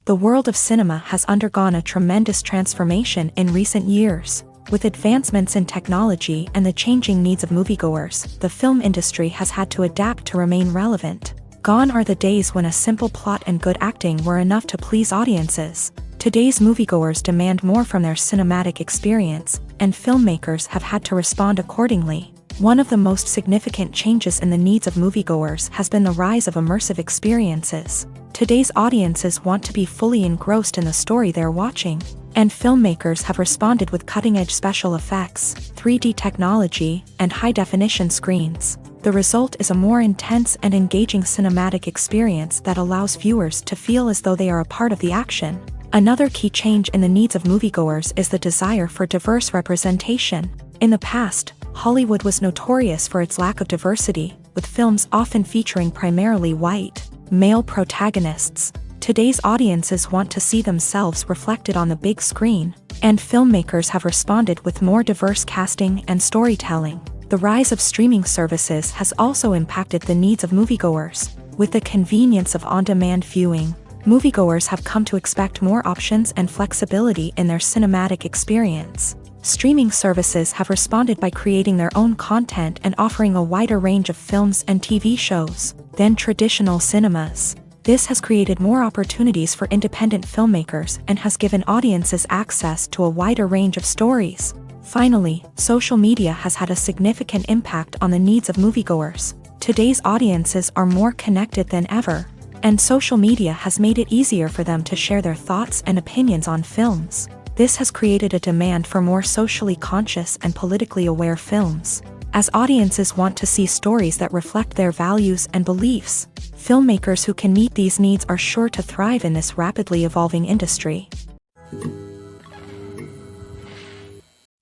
The world of cinema has undergone a tremendous transformation in recent years. With advancements in technology and the changing needs of moviegoers, the film industry has had to adapt to remain relevant. Gone are the days when a simple plot and good acting were enough to please audiences. Today's moviegoers demand more from their cinematic experience, and filmmakers have had to respond accordingly. One of the most significant changes in the needs of moviegoers has been the rise of immersive experiences. Today's audiences want to be fully engrossed in the story they're watching, and filmmakers have responded with cutting-edge special effects, 3D technology, and high-definition screens. The result is a more intense and engaging cinematic experience that allows viewers to feel as though they are a part of the action. Another key change in the needs of moviegoers is the desire for diverse representation. In the past, Hollywood was notorious for its lack of diversity, with films often featuring primarily white, male protagonists. Today's audiences want to see themselves reflected on the big screen, and filmmakers have responded with more diverse casting and storytelling. The rise of streaming services has also impacted the needs of moviegoers. With the convenience of on-demand viewing, moviegoers have come to expect more options and flexibility in their cinematic experience. Streaming services have responded by creating their own content and offering a wider range of films and TV shows than traditional cinemas. This has created more opportunities for independent filmmakers and has given audiences access to a wider range of stories. Finally, social media has had a significant impact on the needs of moviegoers. Today's audiences are more connected than ever, and social media has made it easier for them to share their thoughts and opinions on films. This has created a demand for more socially conscious and politically aware films. As audiences want to see stories that reflect their values and beliefs, filmmakers who can meet these needs are sure to thrive in this rapidly evolving industry.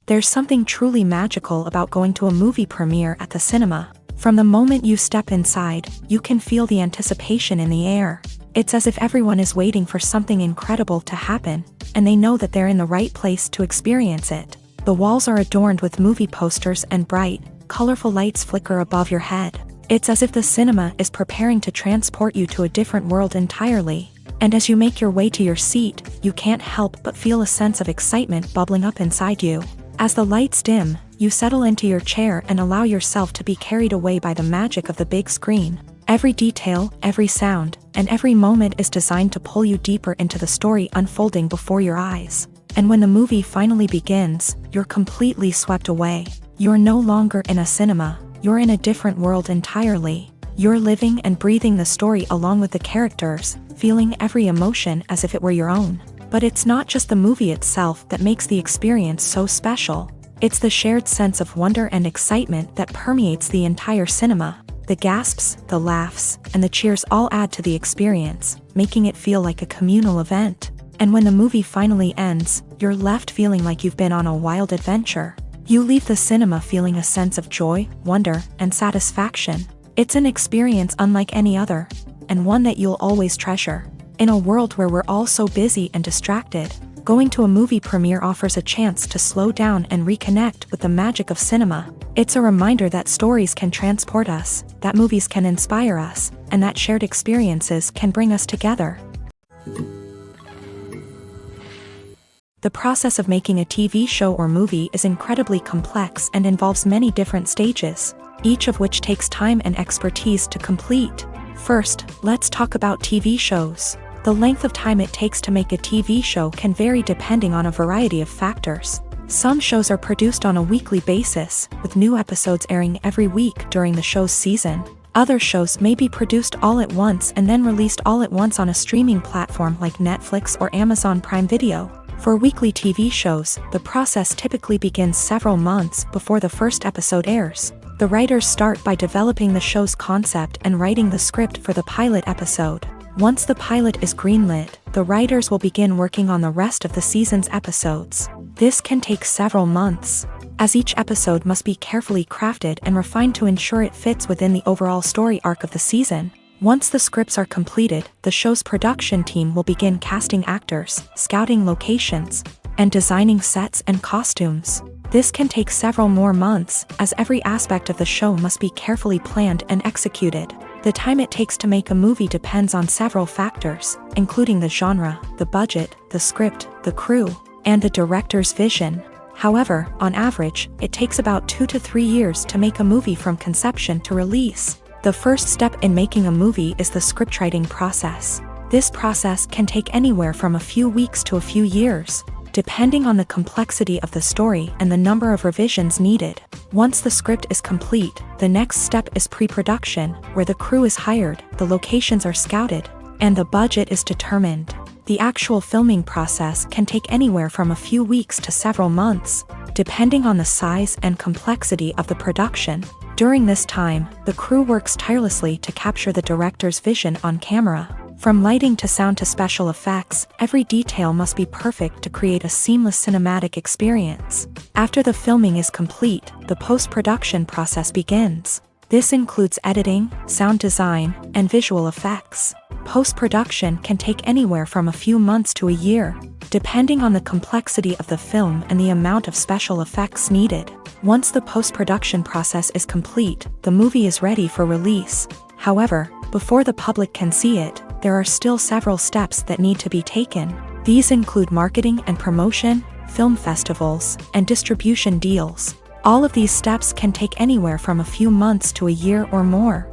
There's something truly magical about going to a movie premiere at the cinema. From the moment you step inside, you can feel the anticipation in the air. It's as if everyone is waiting for something incredible to happen, and they know that they're in the right place to experience it. The walls are adorned with movie posters and bright, colorful lights flicker above your head. It's as if the cinema is preparing to transport you to a different world entirely. And as you make your way to your seat, you can't help but feel a sense of excitement bubbling up inside you. As the lights dim, you settle into your chair and allow yourself to be carried away by the magic of the big screen. Every detail, every sound, and every moment is designed to pull you deeper into the story unfolding before your eyes. And when the movie finally begins, you're completely swept away. You're no longer in a cinema, you're in a different world entirely. You're living and breathing the story along with the characters, feeling every emotion as if it were your own. But it's not just the movie itself that makes the experience so special. It's the shared sense of wonder and excitement that permeates the entire cinema. The gasps, the laughs, and the cheers all add to the experience, making it feel like a communal event. And when the movie finally ends, you're left feeling like you've been on a wild adventure. You leave the cinema feeling a sense of joy, wonder, and satisfaction. It's an experience unlike any other, and one that you'll always treasure. In a world where we're all so busy and distracted, going to a movie premiere offers a chance to slow down and reconnect with the magic of cinema. It's a reminder that stories can transport us, that movies can inspire us, and that shared experiences can bring us together. The process of making a TV show or movie is incredibly complex and involves many different stages, each of which takes time and expertise to complete. First, let's talk about TV shows. The length of time it takes to make a TV show can vary depending on a variety of factors. Some shows are produced on a weekly basis, with new episodes airing every week during the show's season. Other shows may be produced all at once and then released all at once on a streaming platform like Netflix or Amazon Prime Video. For weekly TV shows, the process typically begins several months before the first episode airs. The writers start by developing the show's concept and writing the script for the pilot episode. Once the pilot is greenlit, the writers will begin working on the rest of the season's episodes. This can take several months, as each episode must be carefully crafted and refined to ensure it fits within the overall story arc of the season. Once the scripts are completed, the show's production team will begin casting actors, scouting locations, and designing sets and costumes. This can take several more months, as every aspect of the show must be carefully planned and executed. The time it takes to make a movie depends on several factors, including the genre, the budget, the script, the crew, and the director's vision. However, on average, it takes about 2 to 3 years to make a movie from conception to release. The first step in making a movie is the scriptwriting process. This process can take anywhere from a few weeks to a few years, depending on the complexity of the story and the number of revisions needed. Once the script is complete, the next step is pre-production, where the crew is hired, the locations are scouted, and the budget is determined. The actual filming process can take anywhere from a few weeks to several months, depending on the size and complexity of the production. During this time, the crew works tirelessly to capture the director's vision on camera. From lighting to sound to special effects, every detail must be perfect to create a seamless cinematic experience. After the filming is complete, the post-production process begins. This includes editing, sound design, and visual effects. Post-production can take anywhere from a few months to a year, depending on the complexity of the film and the amount of special effects needed. Once the post-production process is complete, the movie is ready for release. However, before the public can see it, there are still several steps that need to be taken. These include marketing and promotion, film festivals, and distribution deals. All of these steps can take anywhere from a few months to a year or more.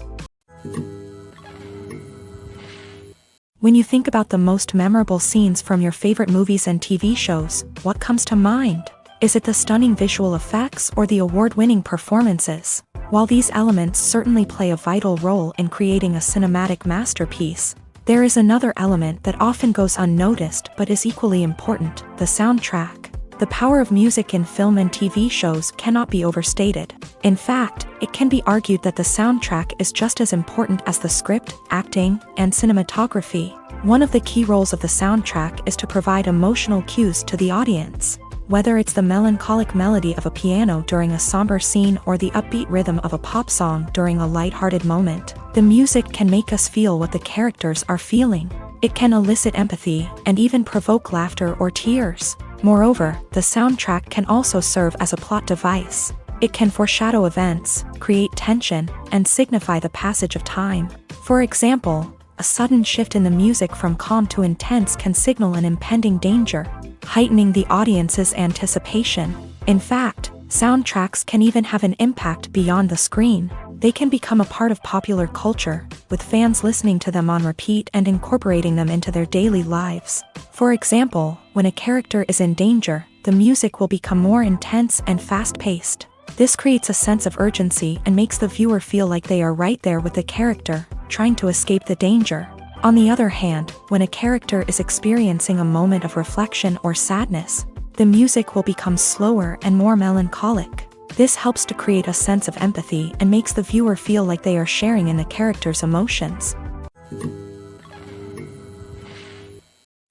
When you think about the most memorable scenes from your favorite movies and TV shows, what comes to mind? Is it the stunning visual effects or the award-winning performances? While these elements certainly play a vital role in creating a cinematic masterpiece, there is another element that often goes unnoticed but is equally important: the soundtrack. The power of music in film and TV shows cannot be overstated. In fact, it can be argued that the soundtrack is just as important as the script, acting, and cinematography. One of the key roles of the soundtrack is to provide emotional cues to the audience. Whether it's the melancholic melody of a piano during a somber scene or the upbeat rhythm of a pop song during a light-hearted moment, the music can make us feel what the characters are feeling. It can elicit empathy and even provoke laughter or tears. Moreover, the soundtrack can also serve as a plot device. It can foreshadow events, create tension, and signify the passage of time. For example, a sudden shift in the music from calm to intense can signal an impending danger, heightening the audience's anticipation. In fact, soundtracks can even have an impact beyond the screen. They can become a part of popular culture, with fans listening to them on repeat and incorporating them into their daily lives. For example, when a character is in danger, the music will become more intense and fast-paced. This creates a sense of urgency and makes the viewer feel like they are right there with the character, trying to escape the danger. On the other hand, when a character is experiencing a moment of reflection or sadness, the music will become slower and more melancholic. This helps to create a sense of empathy and makes the viewer feel like they are sharing in the character's emotions.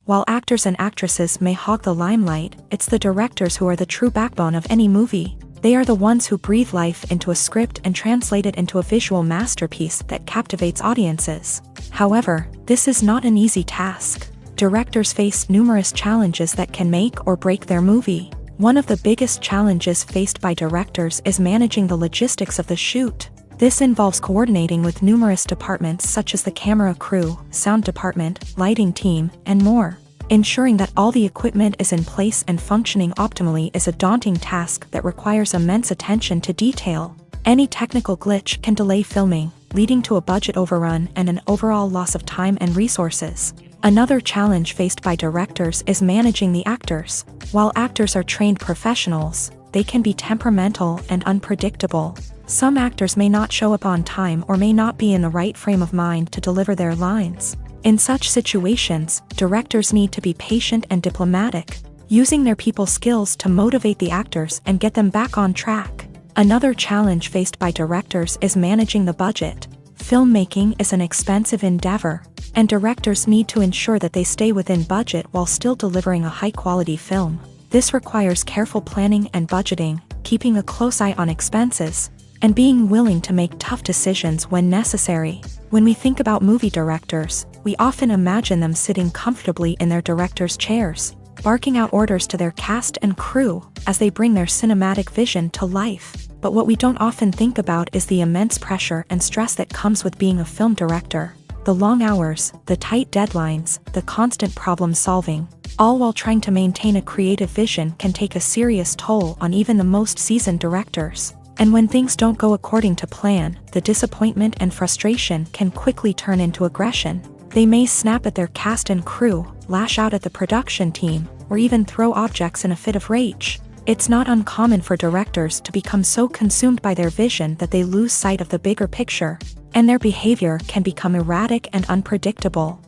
While actors and actresses may hog the limelight, it's the directors who are the true backbone of any movie. They are the ones who breathe life into a script and translate it into a visual masterpiece that captivates audiences. However, this is not an easy task. Directors face numerous challenges that can make or break their movie. One of the biggest challenges faced by directors is managing the logistics of the shoot. This involves coordinating with numerous departments such as the camera crew, sound department, lighting team, and more. Ensuring that all the equipment is in place and functioning optimally is a daunting task that requires immense attention to detail. Any technical glitch can delay filming, leading to a budget overrun and an overall loss of time and resources. Another challenge faced by directors is managing the actors. While actors are trained professionals, they can be temperamental and unpredictable. Some actors may not show up on time or may not be in the right frame of mind to deliver their lines. In such situations, directors need to be patient and diplomatic, using their people skills to motivate the actors and get them back on track. Another challenge faced by directors is managing the budget. Filmmaking is an expensive endeavor, and directors need to ensure that they stay within budget while still delivering a high-quality film. This requires careful planning and budgeting, keeping a close eye on expenses, and being willing to make tough decisions when necessary. When we think about movie directors, we often imagine them sitting comfortably in their director's chairs, barking out orders to their cast and crew as they bring their cinematic vision to life. But what we don't often think about is the immense pressure and stress that comes with being a film director. The long hours, the tight deadlines, the constant problem solving, all while trying to maintain a creative vision can take a serious toll on even the most seasoned directors. And when things don't go according to plan, the disappointment and frustration can quickly turn into aggression. They may snap at their cast and crew, lash out at the production team, or even throw objects in a fit of rage. It's not uncommon for directors to become so consumed by their vision that they lose sight of the bigger picture, and their behavior can become erratic and unpredictable.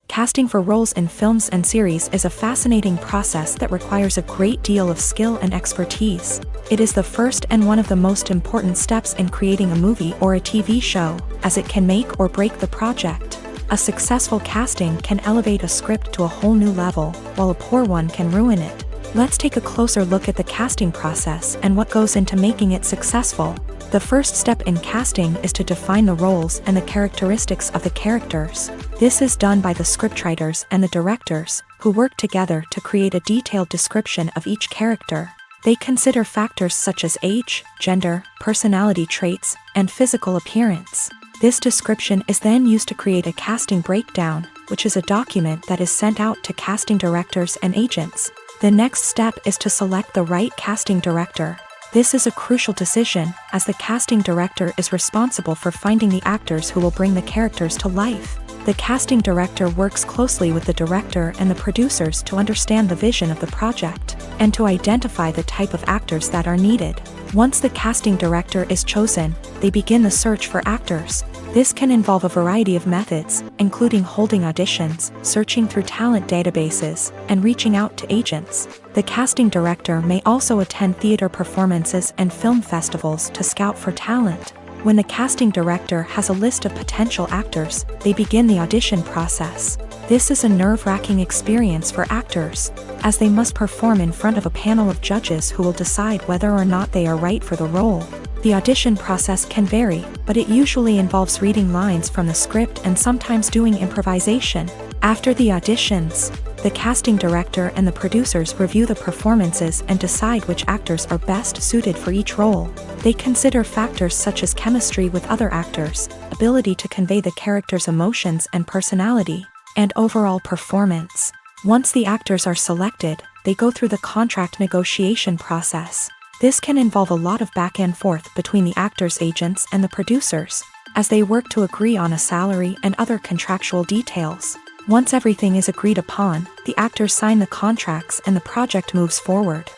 Casting for roles in films and series is a fascinating process that requires a great deal of skill and expertise. It is the first and one of the most important steps in creating a movie or a TV show, as it can make or break the project. A successful casting can elevate a script to a whole new level, while a poor one can ruin it. Let's take a closer look at the casting process and what goes into making it successful. The first step in casting is to define the roles and the characteristics of the characters. This is done by the scriptwriters and the directors, who work together to create a detailed description of each character. They consider factors such as age, gender, personality traits, and physical appearance. This description is then used to create a casting breakdown, which is a document that is sent out to casting directors and agents. The next step is to select the right casting director. This is a crucial decision, as the casting director is responsible for finding the actors who will bring the characters to life. The casting director works closely with the director and the producers to understand the vision of the project, and to identify the type of actors that are needed. Once the casting director is chosen, they begin the search for actors. This can involve a variety of methods, including holding auditions, searching through talent databases, and reaching out to agents. The casting director may also attend theater performances and film festivals to scout for talent. When the casting director has a list of potential actors, they begin the audition process. This is a nerve-wracking experience for actors, as they must perform in front of a panel of judges who will decide whether or not they are right for the role. The audition process can vary, but it usually involves reading lines from the script and sometimes doing improvisation. After the auditions, the casting director and the producers review the performances and decide which actors are best suited for each role. They consider factors such as chemistry with other actors, ability to convey the character's emotions and personality, and overall performance. Once the actors are selected, they go through the contract negotiation process. This can involve a lot of back and forth between the actors' agents and the producers, as they work to agree on a salary and other contractual details. Once everything is agreed upon, the actors sign the contracts and the project moves forward.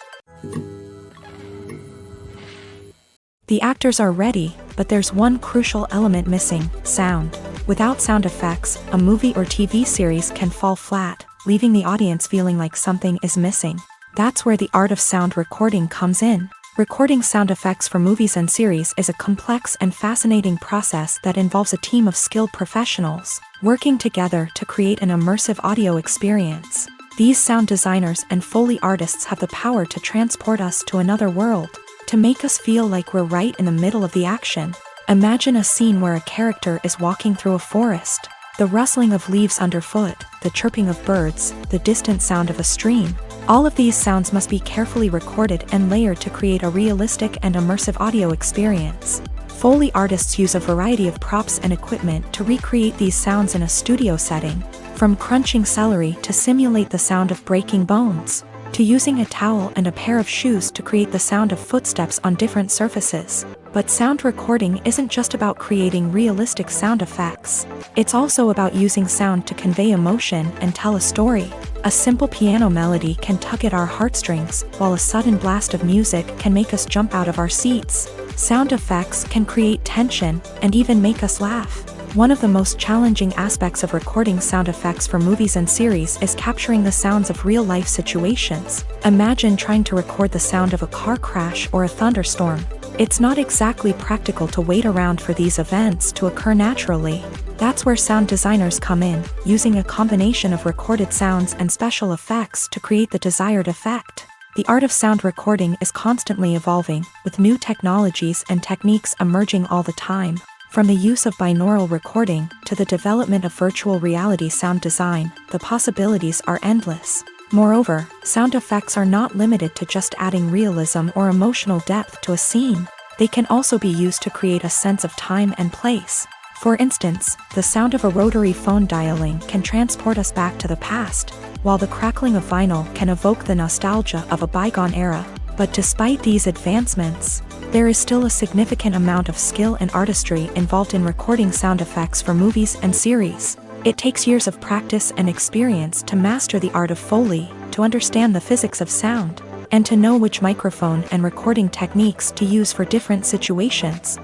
The actors are ready, but there's one crucial element missing: sound. Without sound effects, a movie or TV series can fall flat, leaving the audience feeling like something is missing. That's where the art of sound recording comes in. Recording sound effects for movies and series is a complex and fascinating process that involves a team of skilled professionals working together to create an immersive audio experience. These sound designers and Foley artists have the power to transport us to another world, to make us feel like we're right in the middle of the action. Imagine a scene where a character is walking through a forest. The rustling of leaves underfoot, the chirping of birds, the distant sound of a stream. All of these sounds must be carefully recorded and layered to create a realistic and immersive audio experience. Foley artists use a variety of props and equipment to recreate these sounds in a studio setting, from crunching celery to simulate the sound of breaking bones, to using a towel and a pair of shoes to create the sound of footsteps on different surfaces. But sound recording isn't just about creating realistic sound effects. It's also about using sound to convey emotion and tell a story. A simple piano melody can tug at our heartstrings, while a sudden blast of music can make us jump out of our seats. Sound effects can create tension and even make us laugh. One of the most challenging aspects of recording sound effects for movies and series is capturing the sounds of real-life situations. Imagine trying to record the sound of a car crash or a thunderstorm. It's not exactly practical to wait around for these events to occur naturally. That's where sound designers come in, using a combination of recorded sounds and special effects to create the desired effect. The art of sound recording is constantly evolving, with new technologies and techniques emerging all the time. From the use of binaural recording to the development of virtual reality sound design, the possibilities are endless. Moreover, sound effects are not limited to just adding realism or emotional depth to a scene. They can also be used to create a sense of time and place. For instance, the sound of a rotary phone dialing can transport us back to the past, while the crackling of vinyl can evoke the nostalgia of a bygone era. But despite these advancements, there is still a significant amount of skill and artistry involved in recording sound effects for movies and series. It takes years of practice and experience to master the art of Foley, to understand the physics of sound, and to know which microphone and recording techniques to use for different situations.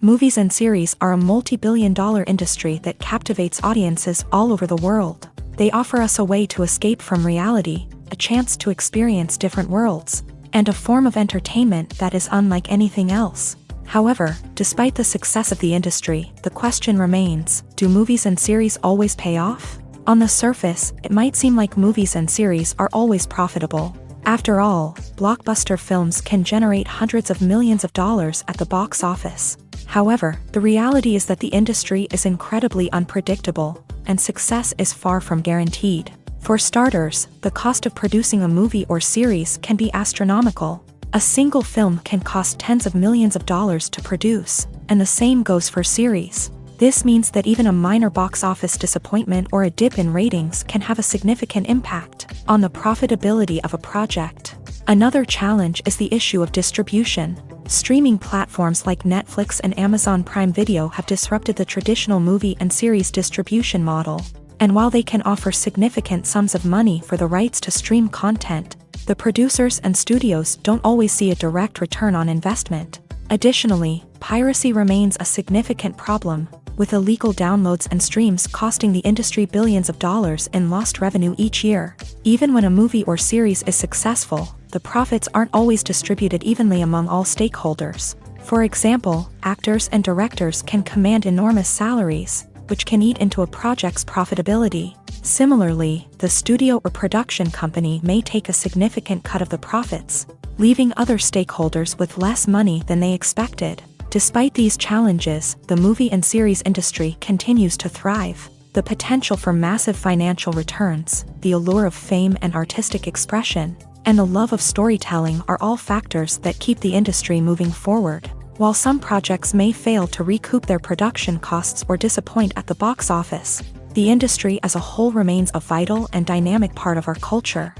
Movies and series are a multi-billion-dollar industry that captivates audiences all over the world. They offer us a way to escape from reality, a chance to experience different worlds, and a form of entertainment that is unlike anything else. However, despite the success of the industry, the question remains: do movies and series always pay off? On the surface, it might seem like movies and series are always profitable. After all, blockbuster films can generate hundreds of millions of dollars at the box office. However, the reality is that the industry is incredibly unpredictable, and success is far from guaranteed. For starters, the cost of producing a movie or series can be astronomical. A single film can cost tens of millions of dollars to produce, and the same goes for series. This means that even a minor box office disappointment or a dip in ratings can have a significant impact on the profitability of a project. Another challenge is the issue of distribution. Streaming platforms like Netflix and Amazon Prime Video have disrupted the traditional movie and series distribution model. And while they can offer significant sums of money for the rights to stream content, the producers and studios don't always see a direct return on investment. Additionally, piracy remains a significant problem, with illegal downloads and streams costing the industry billions of dollars in lost revenue each year. Even when a movie or series is successful, the profits aren't always distributed evenly among all stakeholders. For example, actors and directors can command enormous salaries, which can eat into a project's profitability. Similarly, the studio or production company may take a significant cut of the profits, leaving other stakeholders with less money than they expected. Despite these challenges, the movie and series industry continues to thrive. The potential for massive financial returns, the allure of fame and artistic expression, and the love of storytelling are all factors that keep the industry moving forward. While some projects may fail to recoup their production costs or disappoint at the box office, the industry as a whole remains a vital and dynamic part of our culture.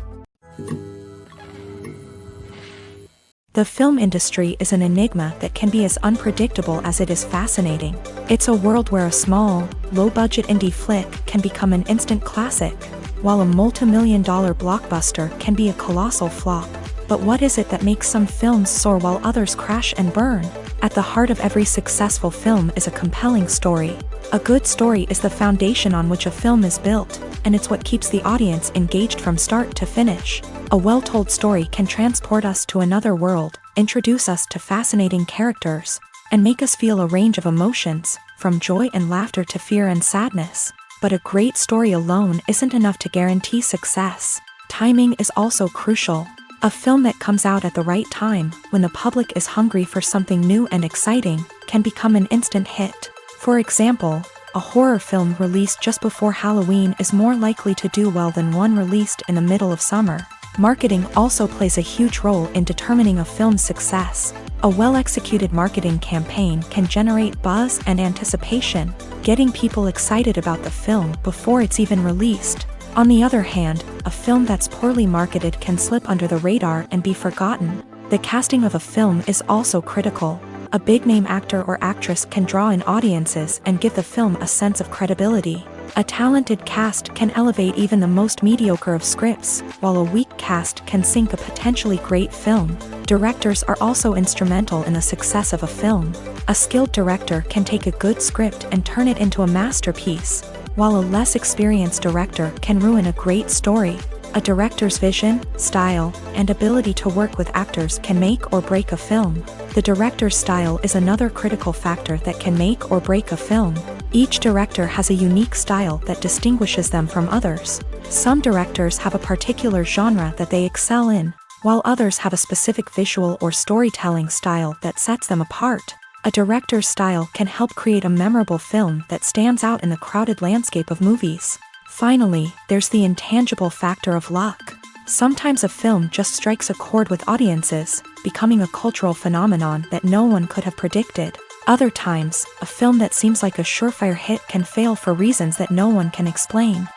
The film industry is an enigma that can be as unpredictable as it is fascinating. It's a world where a small, low-budget indie flick can become an instant classic, while a multi-million-dollar blockbuster can be a colossal flop. But what is it that makes some films soar while others crash and burn? At the heart of every successful film is a compelling story. A good story is the foundation on which a film is built, and it's what keeps the audience engaged from start to finish. A well-told story can transport us to another world, introduce us to fascinating characters, and make us feel a range of emotions, from joy and laughter to fear and sadness. But a great story alone isn't enough to guarantee success. Timing is also crucial. A film that comes out at the right time, when the public is hungry for something new and exciting, can become an instant hit. For example, a horror film released just before Halloween is more likely to do well than one released in the middle of summer. Marketing also plays a huge role in determining a film's success. A well-executed marketing campaign can generate buzz and anticipation, getting people excited about the film before it's even released. On the other hand, a film that's poorly marketed can slip under the radar and be forgotten. The casting of a film is also critical. A big-name actor or actress can draw in audiences and give the film a sense of credibility. A talented cast can elevate even the most mediocre of scripts, while a weak cast can sink a potentially great film. Directors are also instrumental in the success of a film. A skilled director can take a good script and turn it into a masterpiece, while a less experienced director can ruin a great story. A director's vision, style, and ability to work with actors can make or break a film. The director's style is another critical factor that can make or break a film. Each director has a unique style that distinguishes them from others. Some directors have a particular genre that they excel in, while others have a specific visual or storytelling style that sets them apart. A director's style can help create a memorable film that stands out in the crowded landscape of movies. Finally, there's the intangible factor of luck. Sometimes a film just strikes a chord with audiences, becoming a cultural phenomenon that no one could have predicted. Other times, a film that seems like a surefire hit can fail for reasons that no one can explain.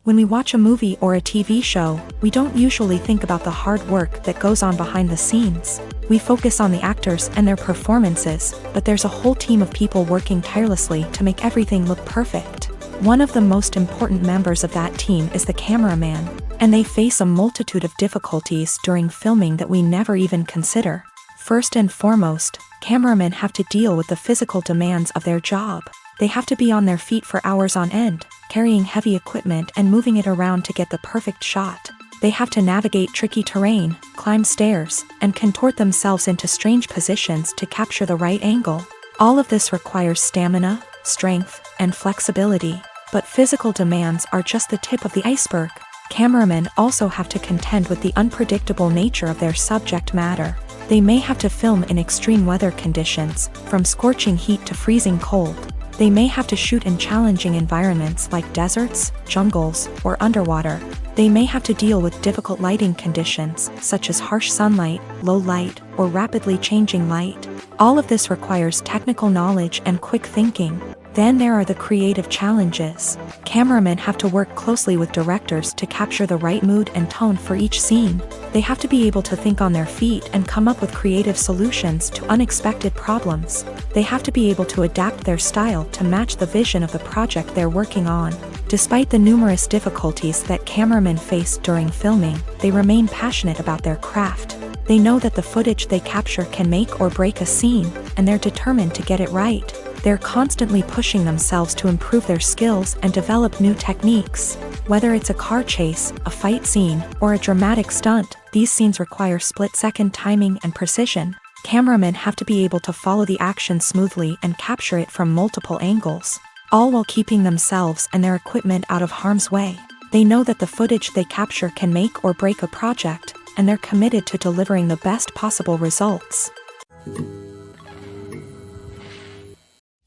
When we watch a movie or a TV show, we don't usually think about the hard work that goes on behind the scenes. We focus on the actors and their performances, but there's a whole team of people working tirelessly to make everything look perfect. One of the most important members of that team is the cameraman, and they face a multitude of difficulties during filming that we never even consider. First and foremost, cameramen have to deal with the physical demands of their job. They have to be on their feet for hours on end, carrying heavy equipment and moving it around to get the perfect shot. They have to navigate tricky terrain, climb stairs, and contort themselves into strange positions to capture the right angle. All of this requires stamina, strength, and flexibility. But physical demands are just the tip of the iceberg. Cameramen also have to contend with the unpredictable nature of their subject matter. They may have to film in extreme weather conditions, from scorching heat to freezing cold. They may have to shoot in challenging environments like deserts, jungles, or underwater. They may have to deal with difficult lighting conditions, such as harsh sunlight, low light, or rapidly changing light. All of this requires technical knowledge and quick thinking. Then there are the creative challenges. Cameramen have to work closely with directors to capture the right mood and tone for each scene. They have to be able to think on their feet and come up with creative solutions to unexpected problems. They have to be able to adapt their style to match the vision of the project they're working on. Despite the numerous difficulties that cameramen face during filming, they remain passionate about their craft. They know that the footage they capture can make or break a scene, and they're determined to get it right. They're constantly pushing themselves to improve their skills and develop new techniques. Whether it's a car chase, a fight scene, or a dramatic stunt, these scenes require split-second timing and precision. Cameramen have to be able to follow the action smoothly and capture it from multiple angles, all while keeping themselves and their equipment out of harm's way. They know that the footage they capture can make or break a project, and they're committed to delivering the best possible results.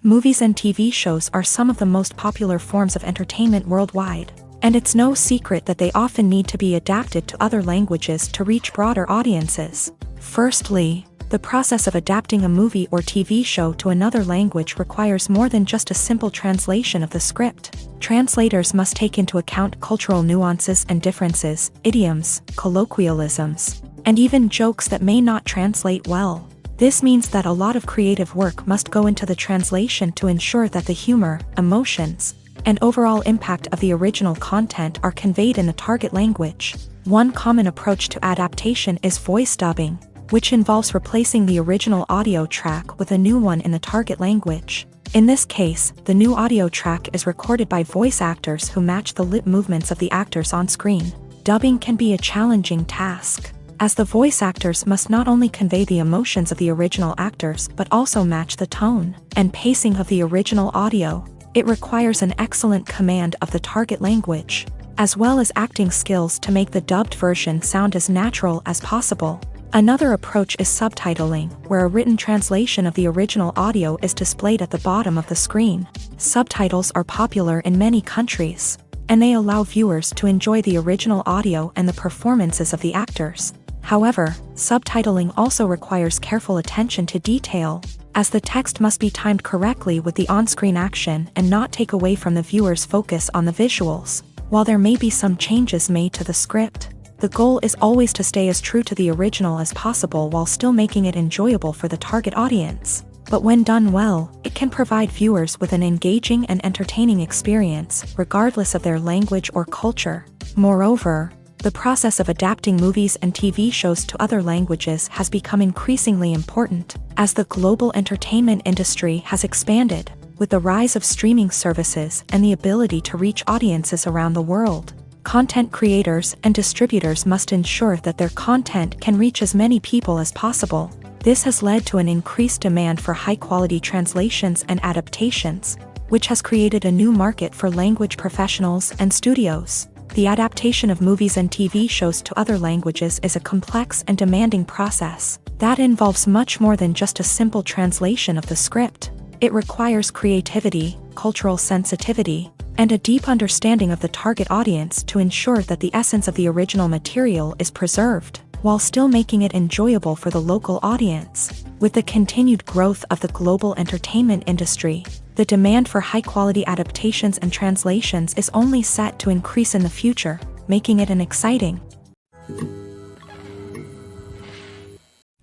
Movies and TV shows are some of the most popular forms of entertainment worldwide, and it's no secret that they often need to be adapted to other languages to reach broader audiences. Firstly, the process of adapting a movie or TV show to another language requires more than just a simple translation of the script. Translators must take into account cultural nuances and differences, idioms, colloquialisms, and even jokes that may not translate well. This means that a lot of creative work must go into the translation to ensure that the humor, emotions, and overall impact of the original content are conveyed in the target language. One common approach to adaptation is voice dubbing, which involves replacing the original audio track with a new one in the target language. In this case, the new audio track is recorded by voice actors who match the lip movements of the actors on screen. Dubbing can be a challenging task, as the voice actors must not only convey the emotions of the original actors but also match the tone and pacing of the original audio. It requires an excellent command of the target language, as well as acting skills to make the dubbed version sound as natural as possible. Another approach is subtitling, where a written translation of the original audio is displayed at the bottom of the screen. Subtitles are popular in many countries, and they allow viewers to enjoy the original audio and the performances of the actors. However, subtitling also requires careful attention to detail, as the text must be timed correctly with the on-screen action and not take away from the viewer's focus on the visuals. While there may be some changes made to the script, the goal is always to stay as true to the original as possible while still making it enjoyable for the target audience. But when done well, it can provide viewers with an engaging and entertaining experience, regardless of their language or culture. Moreover, the process of adapting movies and TV shows to other languages has become increasingly important, as the global entertainment industry has expanded, with the rise of streaming services and the ability to reach audiences around the world. Content creators and distributors must ensure that their content can reach as many people as possible. This has led to an increased demand for high-quality translations and adaptations, which has created a new market for language professionals and studios. The adaptation of movies and TV shows to other languages is a complex and demanding process that involves much more than just a simple translation of the script. It requires creativity, cultural sensitivity, and a deep understanding of the target audience to ensure that the essence of the original material is preserved, while still making it enjoyable for the local audience. With the continued growth of the global entertainment industry, the demand for high-quality adaptations and translations is only set to increase in the future, making it an exciting.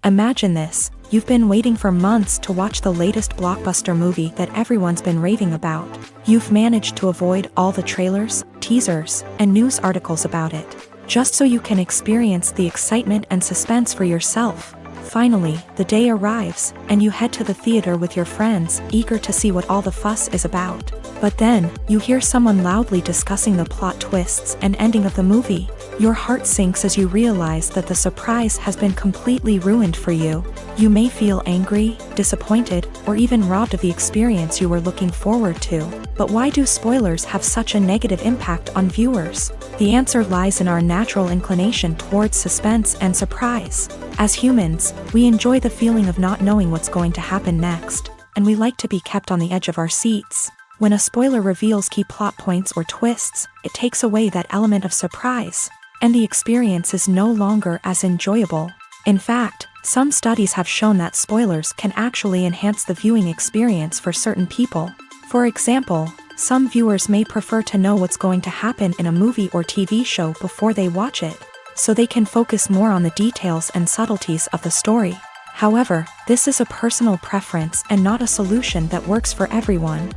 Imagine this: you've been waiting for months to watch the latest blockbuster movie that everyone's been raving about. You've managed to avoid all the trailers, teasers, and news articles about it, just so you can experience the excitement and suspense for yourself. Finally, the day arrives, and you head to the theater with your friends, eager to see what all the fuss is about. But then, you hear someone loudly discussing the plot twists and ending of the movie. Your heart sinks as you realize that the surprise has been completely ruined for you. You may feel angry, disappointed, or even robbed of the experience you were looking forward to. But why do spoilers have such a negative impact on viewers? The answer lies in our natural inclination towards suspense and surprise. As humans, we enjoy the feeling of not knowing what's going to happen next, and we like to be kept on the edge of our seats. When a spoiler reveals key plot points or twists, it takes away that element of surprise, and the experience is no longer as enjoyable. In fact, some studies have shown that spoilers can actually enhance the viewing experience for certain people. For example, some viewers may prefer to know what's going to happen in a movie or TV show before they watch it, so they can focus more on the details and subtleties of the story. However, this is a personal preference and not a solution that works for everyone.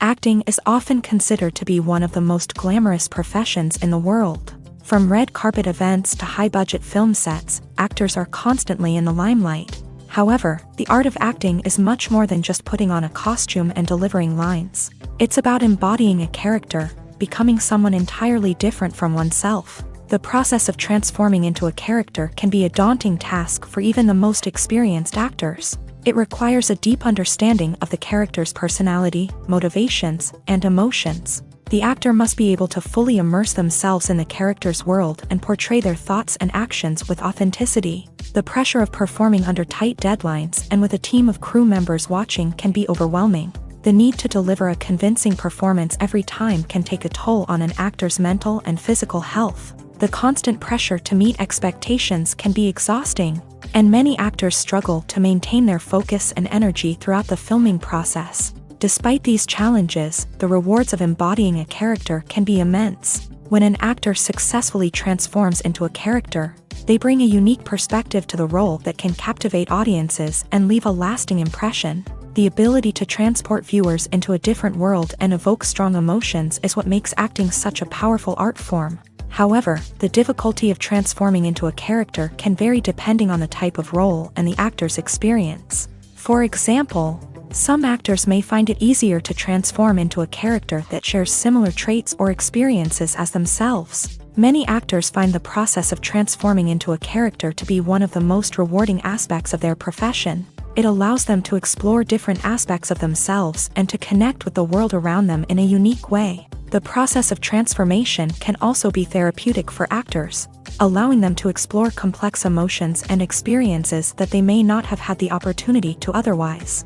Acting is often considered to be one of the most glamorous professions in the world. From red carpet events to high-budget film sets, actors are constantly in the limelight. However, the art of acting is much more than just putting on a costume and delivering lines. It's about embodying a character, becoming someone entirely different from oneself. The process of transforming into a character can be a daunting task for even the most experienced actors. It requires a deep understanding of the character's personality, motivations, and emotions. The actor must be able to fully immerse themselves in the character's world and portray their thoughts and actions with authenticity. The pressure of performing under tight deadlines and with a team of crew members watching can be overwhelming. The need to deliver a convincing performance every time can take a toll on an actor's mental and physical health. The constant pressure to meet expectations can be exhausting, and many actors struggle to maintain their focus and energy throughout the filming process. Despite these challenges, the rewards of embodying a character can be immense. When an actor successfully transforms into a character, they bring a unique perspective to the role that can captivate audiences and leave a lasting impression. The ability to transport viewers into a different world and evoke strong emotions is what makes acting such a powerful art form. However, the difficulty of transforming into a character can vary depending on the type of role and the actor's experience. For example, some actors may find it easier to transform into a character that shares similar traits or experiences as themselves. Many actors find the process of transforming into a character to be one of the most rewarding aspects of their profession. It allows them to explore different aspects of themselves and to connect with the world around them in a unique way. The process of transformation can also be therapeutic for actors, allowing them to explore complex emotions and experiences that they may not have had the opportunity to otherwise.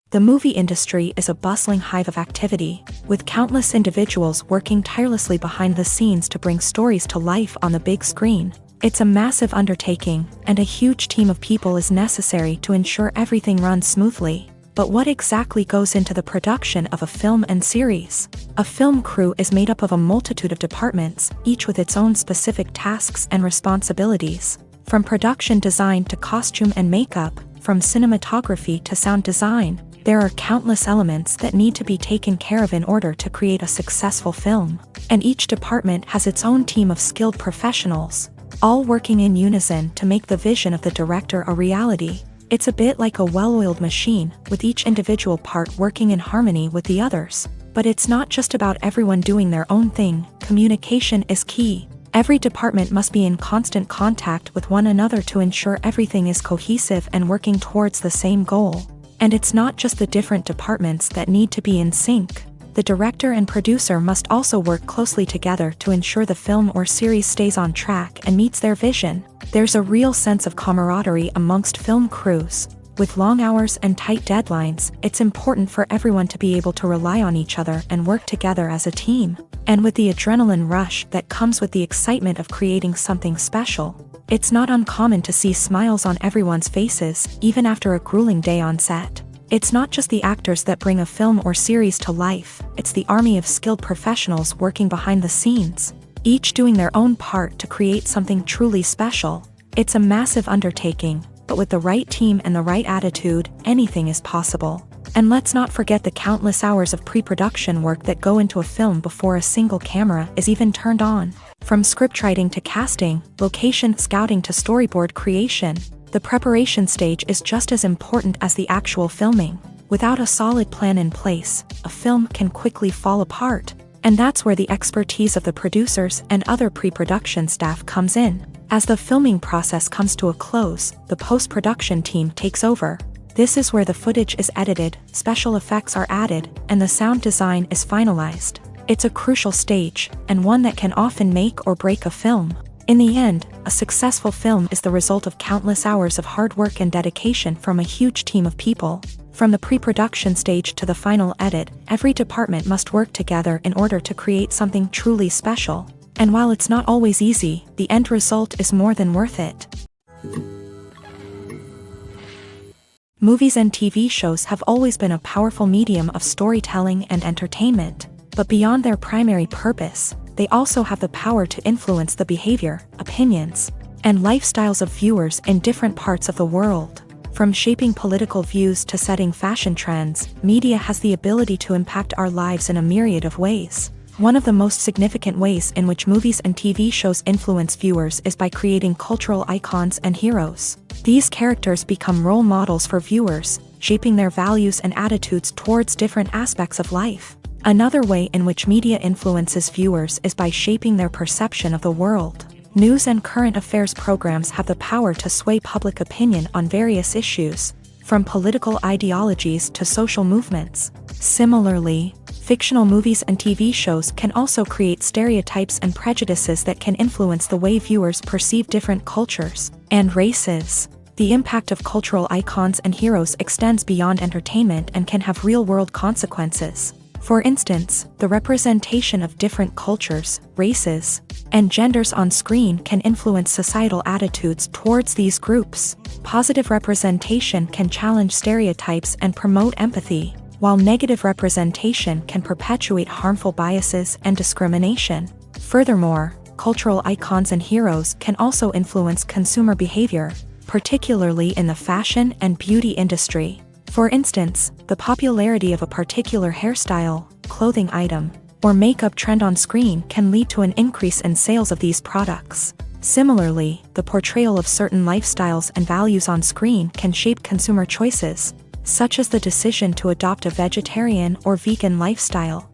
The movie industry is a bustling hive of activity, with countless individuals working tirelessly behind the scenes to bring stories to life on the big screen. It's a massive undertaking, and a huge team of people is necessary to ensure everything runs smoothly. But what exactly goes into the production of a film and series? A film crew is made up of a multitude of departments, each with its own specific tasks and responsibilities. From production design to costume and makeup, from cinematography to sound design, there are countless elements that need to be taken care of in order to create a successful film. And each department has its own team of skilled professionals, all working in unison to make the vision of the director a reality. It's a bit like a well-oiled machine, with each individual part working in harmony with the others. But it's not just about everyone doing their own thing. Communication is key. Every department must be in constant contact with one another to ensure everything is cohesive and working towards the same goal. And it's not just the different departments that need to be in sync. The director and producer must also work closely together to ensure the film or series stays on track and meets their vision. There's a real sense of camaraderie amongst film crews. With long hours and tight deadlines, it's important for everyone to be able to rely on each other and work together as a team. And with the adrenaline rush that comes with the excitement of creating something special, it's not uncommon to see smiles on everyone's faces, even after a grueling day on set. It's not just the actors that bring a film or series to life, it's the army of skilled professionals working behind the scenes, each doing their own part to create something truly special. It's a massive undertaking, but with the right team and the right attitude, anything is possible. And let's not forget the countless hours of pre-production work that go into a film before a single camera is even turned on. From scriptwriting to casting, location scouting to storyboard creation, the preparation stage is just as important as the actual filming. Without a solid plan in place, a film can quickly fall apart. And that's where the expertise of the producers and other pre-production staff comes in. As the filming process comes to a close, the post-production team takes over. This is where the footage is edited, special effects are added, and the sound design is finalized. It's a crucial stage, and one that can often make or break a film. In the end, a successful film is the result of countless hours of hard work and dedication from a huge team of people. From the pre-production stage to the final edit, every department must work together in order to create something truly special. And while it's not always easy, the end result is more than worth it. Movies and TV shows have always been a powerful medium of storytelling and entertainment. But beyond their primary purpose, they also have the power to influence the behavior, opinions, and lifestyles of viewers in different parts of the world. From shaping political views to setting fashion trends, media has the ability to impact our lives in a myriad of ways. One of the most significant ways in which movies and TV shows influence viewers is by creating cultural icons and heroes. These characters become role models for viewers, shaping their values and attitudes towards different aspects of life. Another way in which media influences viewers is by shaping their perception of the world. News and current affairs programs have the power to sway public opinion on various issues, from political ideologies to social movements. Similarly, fictional movies and TV shows can also create stereotypes and prejudices that can influence the way viewers perceive different cultures and races. The impact of cultural icons and heroes extends beyond entertainment and can have real-world consequences. For instance, the representation of different cultures, races, and genders on screen can influence societal attitudes towards these groups. Positive representation can challenge stereotypes and promote empathy, while negative representation can perpetuate harmful biases and discrimination. Furthermore, cultural icons and heroes can also influence consumer behavior, particularly in the fashion and beauty industry. For instance, the popularity of a particular hairstyle, clothing item, or makeup trend on screen can lead to an increase in sales of these products. Similarly, the portrayal of certain lifestyles and values on screen can shape consumer choices, such as the decision to adopt a vegetarian or vegan lifestyle.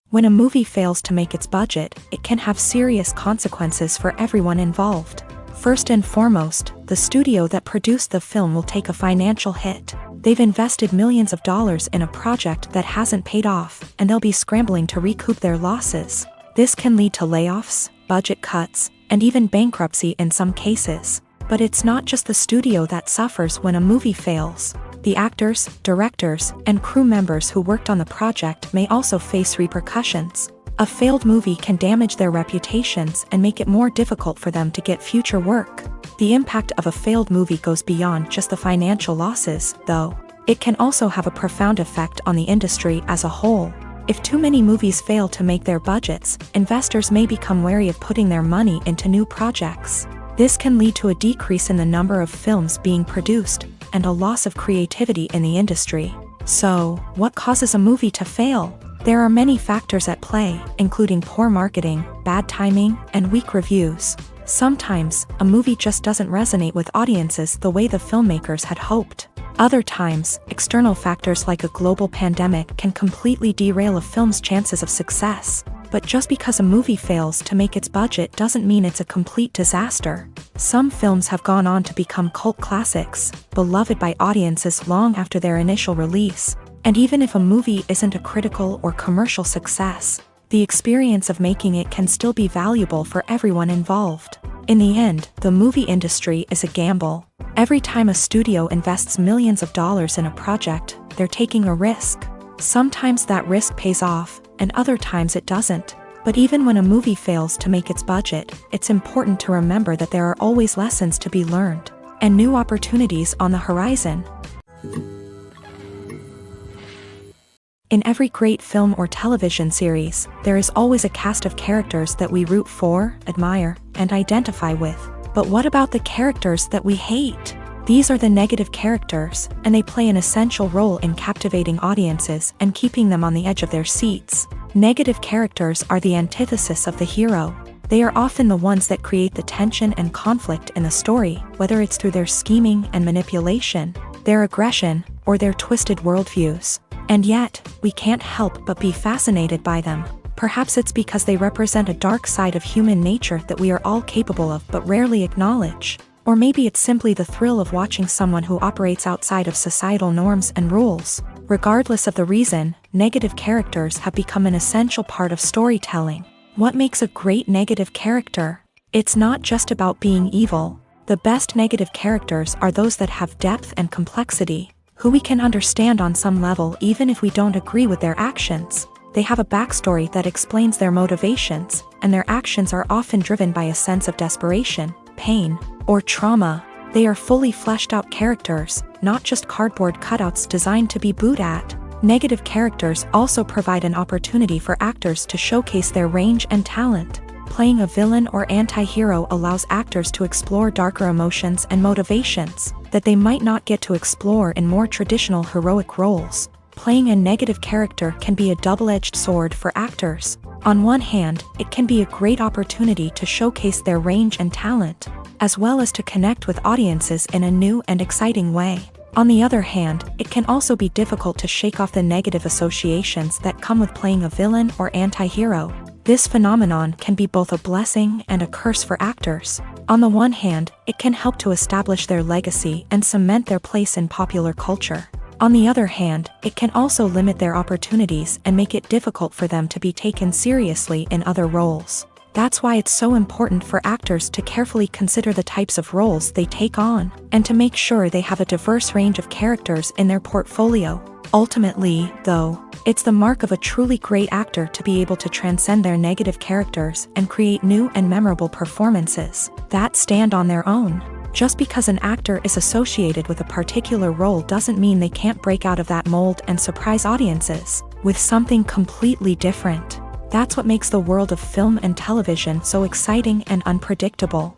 When a movie fails to make its budget, it can have serious consequences for everyone involved. First and foremost, the studio that produced the film will take a financial hit. They've invested millions of dollars in a project that hasn't paid off, and they'll be scrambling to recoup their losses. This can lead to layoffs, budget cuts, and even bankruptcy in some cases. But it's not just the studio that suffers when a movie fails. The actors, directors, and crew members who worked on the project may also face repercussions. A failed movie can damage their reputations and make it more difficult for them to get future work. The impact of a failed movie goes beyond just the financial losses, though. It can also have a profound effect on the industry as a whole. If too many movies fail to make their budgets, investors may become wary of putting their money into new projects. This can lead to a decrease in the number of films being produced, and a loss of creativity in the industry. So, what causes a movie to fail? There are many factors at play, including poor marketing, bad timing, and weak reviews. Sometimes, a movie just doesn't resonate with audiences the way the filmmakers had hoped. Other times, external factors like a global pandemic can completely derail a film's chances of success. But just because a movie fails to make its budget doesn't mean it's a complete disaster. Some films have gone on to become cult classics, beloved by audiences long after their initial release. And even if a movie isn't a critical or commercial success, the experience of making it can still be valuable for everyone involved. In the end, the movie industry is a gamble. Every time a studio invests millions of dollars in a project, they're taking a risk. Sometimes that risk pays off, and other times it doesn't. But even when a movie fails to make its budget, it's important to remember that there are always lessons to be learned, and new opportunities on the horizon. In every great film or television series, there is always a cast of characters that we root for, admire, and identify with. But what about the characters that we hate? These are the negative characters, and they play an essential role in captivating audiences and keeping them on the edge of their seats. Negative characters are the antithesis of the hero. They are often the ones that create the tension and conflict in the story, whether it's through their scheming and manipulation, their aggression, or their twisted worldviews. And yet, we can't help but be fascinated by them. Perhaps it's because they represent a dark side of human nature that we are all capable of but rarely acknowledge. Or maybe it's simply the thrill of watching someone who operates outside of societal norms and rules. Regardless of the reason, negative characters have become an essential part of storytelling. What makes a great negative character? It's not just about being evil. The best negative characters are those that have depth and complexity, who we can understand on some level even if we don't agree with their actions. They have a backstory that explains their motivations, and their actions are often driven by a sense of desperation, pain, or trauma. They are fully fleshed out characters, not just cardboard cutouts designed to be booed at. Negative characters also provide an opportunity for actors to showcase their range and talent. Playing a villain or anti-hero allows actors to explore darker emotions and motivations that they might not get to explore in more traditional heroic roles. Playing a negative character can be a double-edged sword for actors. On one hand, it can be a great opportunity to showcase their range and talent, as well as to connect with audiences in a new and exciting way. On the other hand, it can also be difficult to shake off the negative associations that come with playing a villain or anti-hero. This phenomenon can be both a blessing and a curse for actors. On the one hand, it can help to establish their legacy and cement their place in popular culture. On the other hand, it can also limit their opportunities and make it difficult for them to be taken seriously in other roles. That's why it's so important for actors to carefully consider the types of roles they take on, and to make sure they have a diverse range of characters in their portfolio. Ultimately, though, it's the mark of a truly great actor to be able to transcend their negative characters and create new and memorable performances that stand on their own. Just because an actor is associated with a particular role doesn't mean they can't break out of that mold and surprise audiences with something completely different. That's what makes the world of film and television so exciting and unpredictable.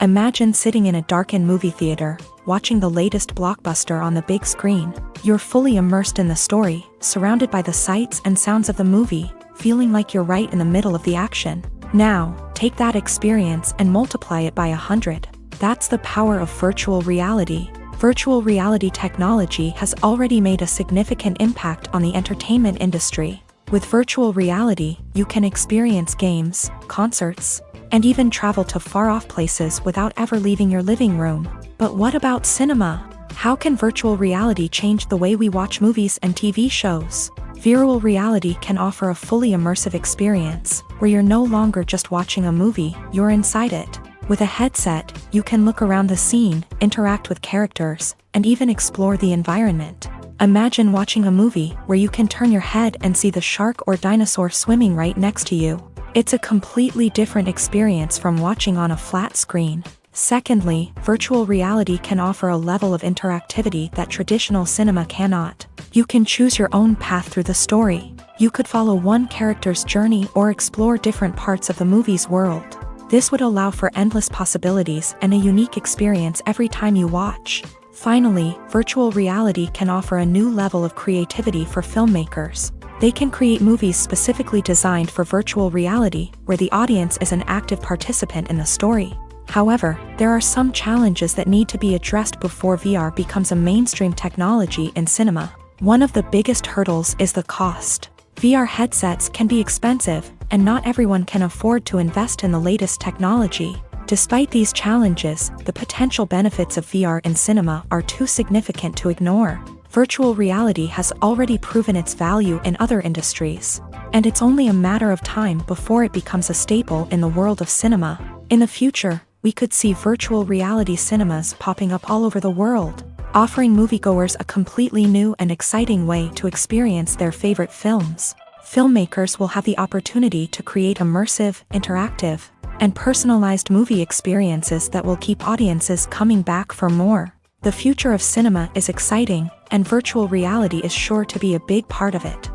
Imagine sitting in a darkened movie theater, watching the latest blockbuster on the big screen. You're fully immersed in the story, surrounded by the sights and sounds of the movie, feeling like you're right in the middle of the action. Now, take that experience and multiply it by 100. That's the power of virtual reality. Virtual reality technology has already made a significant impact on the entertainment industry. With virtual reality, you can experience games, concerts, and even travel to far-off places without ever leaving your living room. But what about cinema? How can virtual reality change the way we watch movies and TV shows? Virtual reality can offer a fully immersive experience, where you're no longer just watching a movie, you're inside it. With a headset, you can look around the scene, interact with characters, and even explore the environment. Imagine watching a movie where you can turn your head and see the shark or dinosaur swimming right next to you. It's a completely different experience from watching on a flat screen. Secondly, virtual reality can offer a level of interactivity that traditional cinema cannot. You can choose your own path through the story. You could follow one character's journey or explore different parts of the movie's world. This would allow for endless possibilities and a unique experience every time you watch. Finally, virtual reality can offer a new level of creativity for filmmakers. They can create movies specifically designed for virtual reality, where the audience is an active participant in the story. However, there are some challenges that need to be addressed before VR becomes a mainstream technology in cinema. One of the biggest hurdles is the cost. VR headsets can be expensive, and not everyone can afford to invest in the latest technology. Despite these challenges, the potential benefits of VR in cinema are too significant to ignore. Virtual reality has already proven its value in other industries, and it's only a matter of time before it becomes a staple in the world of cinema. In the future, we could see virtual reality cinemas popping up all over the world, offering moviegoers a completely new and exciting way to experience their favorite films. Filmmakers will have the opportunity to create immersive, interactive, and personalized movie experiences that will keep audiences coming back for more. The future of cinema is exciting, and virtual reality is sure to be a big part of it.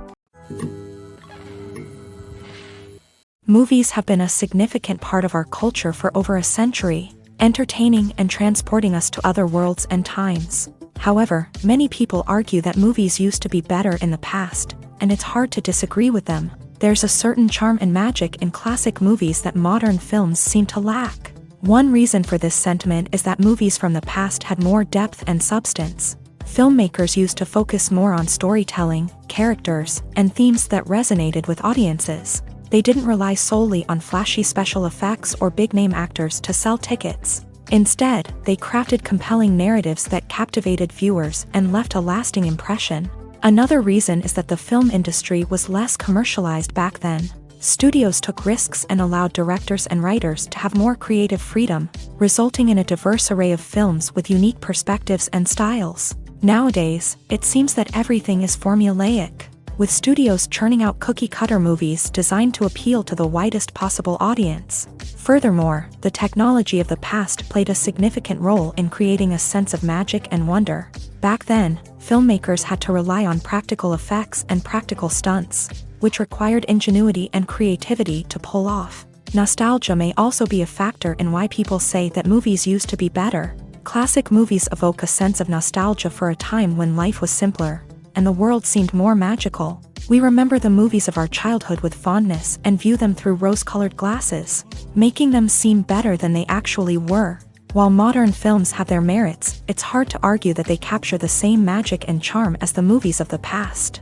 Movies have been a significant part of our culture for over a century, entertaining and transporting us to other worlds and times. However, many people argue that movies used to be better in the past, and it's hard to disagree with them. There's a certain charm and magic in classic movies that modern films seem to lack. One reason for this sentiment is that movies from the past had more depth and substance. Filmmakers used to focus more on storytelling, characters, and themes that resonated with audiences. They didn't rely solely on flashy special effects or big-name actors to sell tickets. Instead, they crafted compelling narratives that captivated viewers and left a lasting impression. Another reason is that the film industry was less commercialized back then. Studios took risks and allowed directors and writers to have more creative freedom, resulting in a diverse array of films with unique perspectives and styles. Nowadays, it seems that everything is formulaic, with studios churning out cookie-cutter movies designed to appeal to the widest possible audience. Furthermore, the technology of the past played a significant role in creating a sense of magic and wonder. Back then, filmmakers had to rely on practical effects and practical stunts, which required ingenuity and creativity to pull off. Nostalgia may also be a factor in why people say that movies used to be better. Classic movies evoke a sense of nostalgia for a time when life was simpler, and the world seemed more magical. We remember the movies of our childhood with fondness and view them through rose-colored glasses, making them seem better than they actually were. While modern films have their merits, it's hard to argue that they capture the same magic and charm as the movies of the past.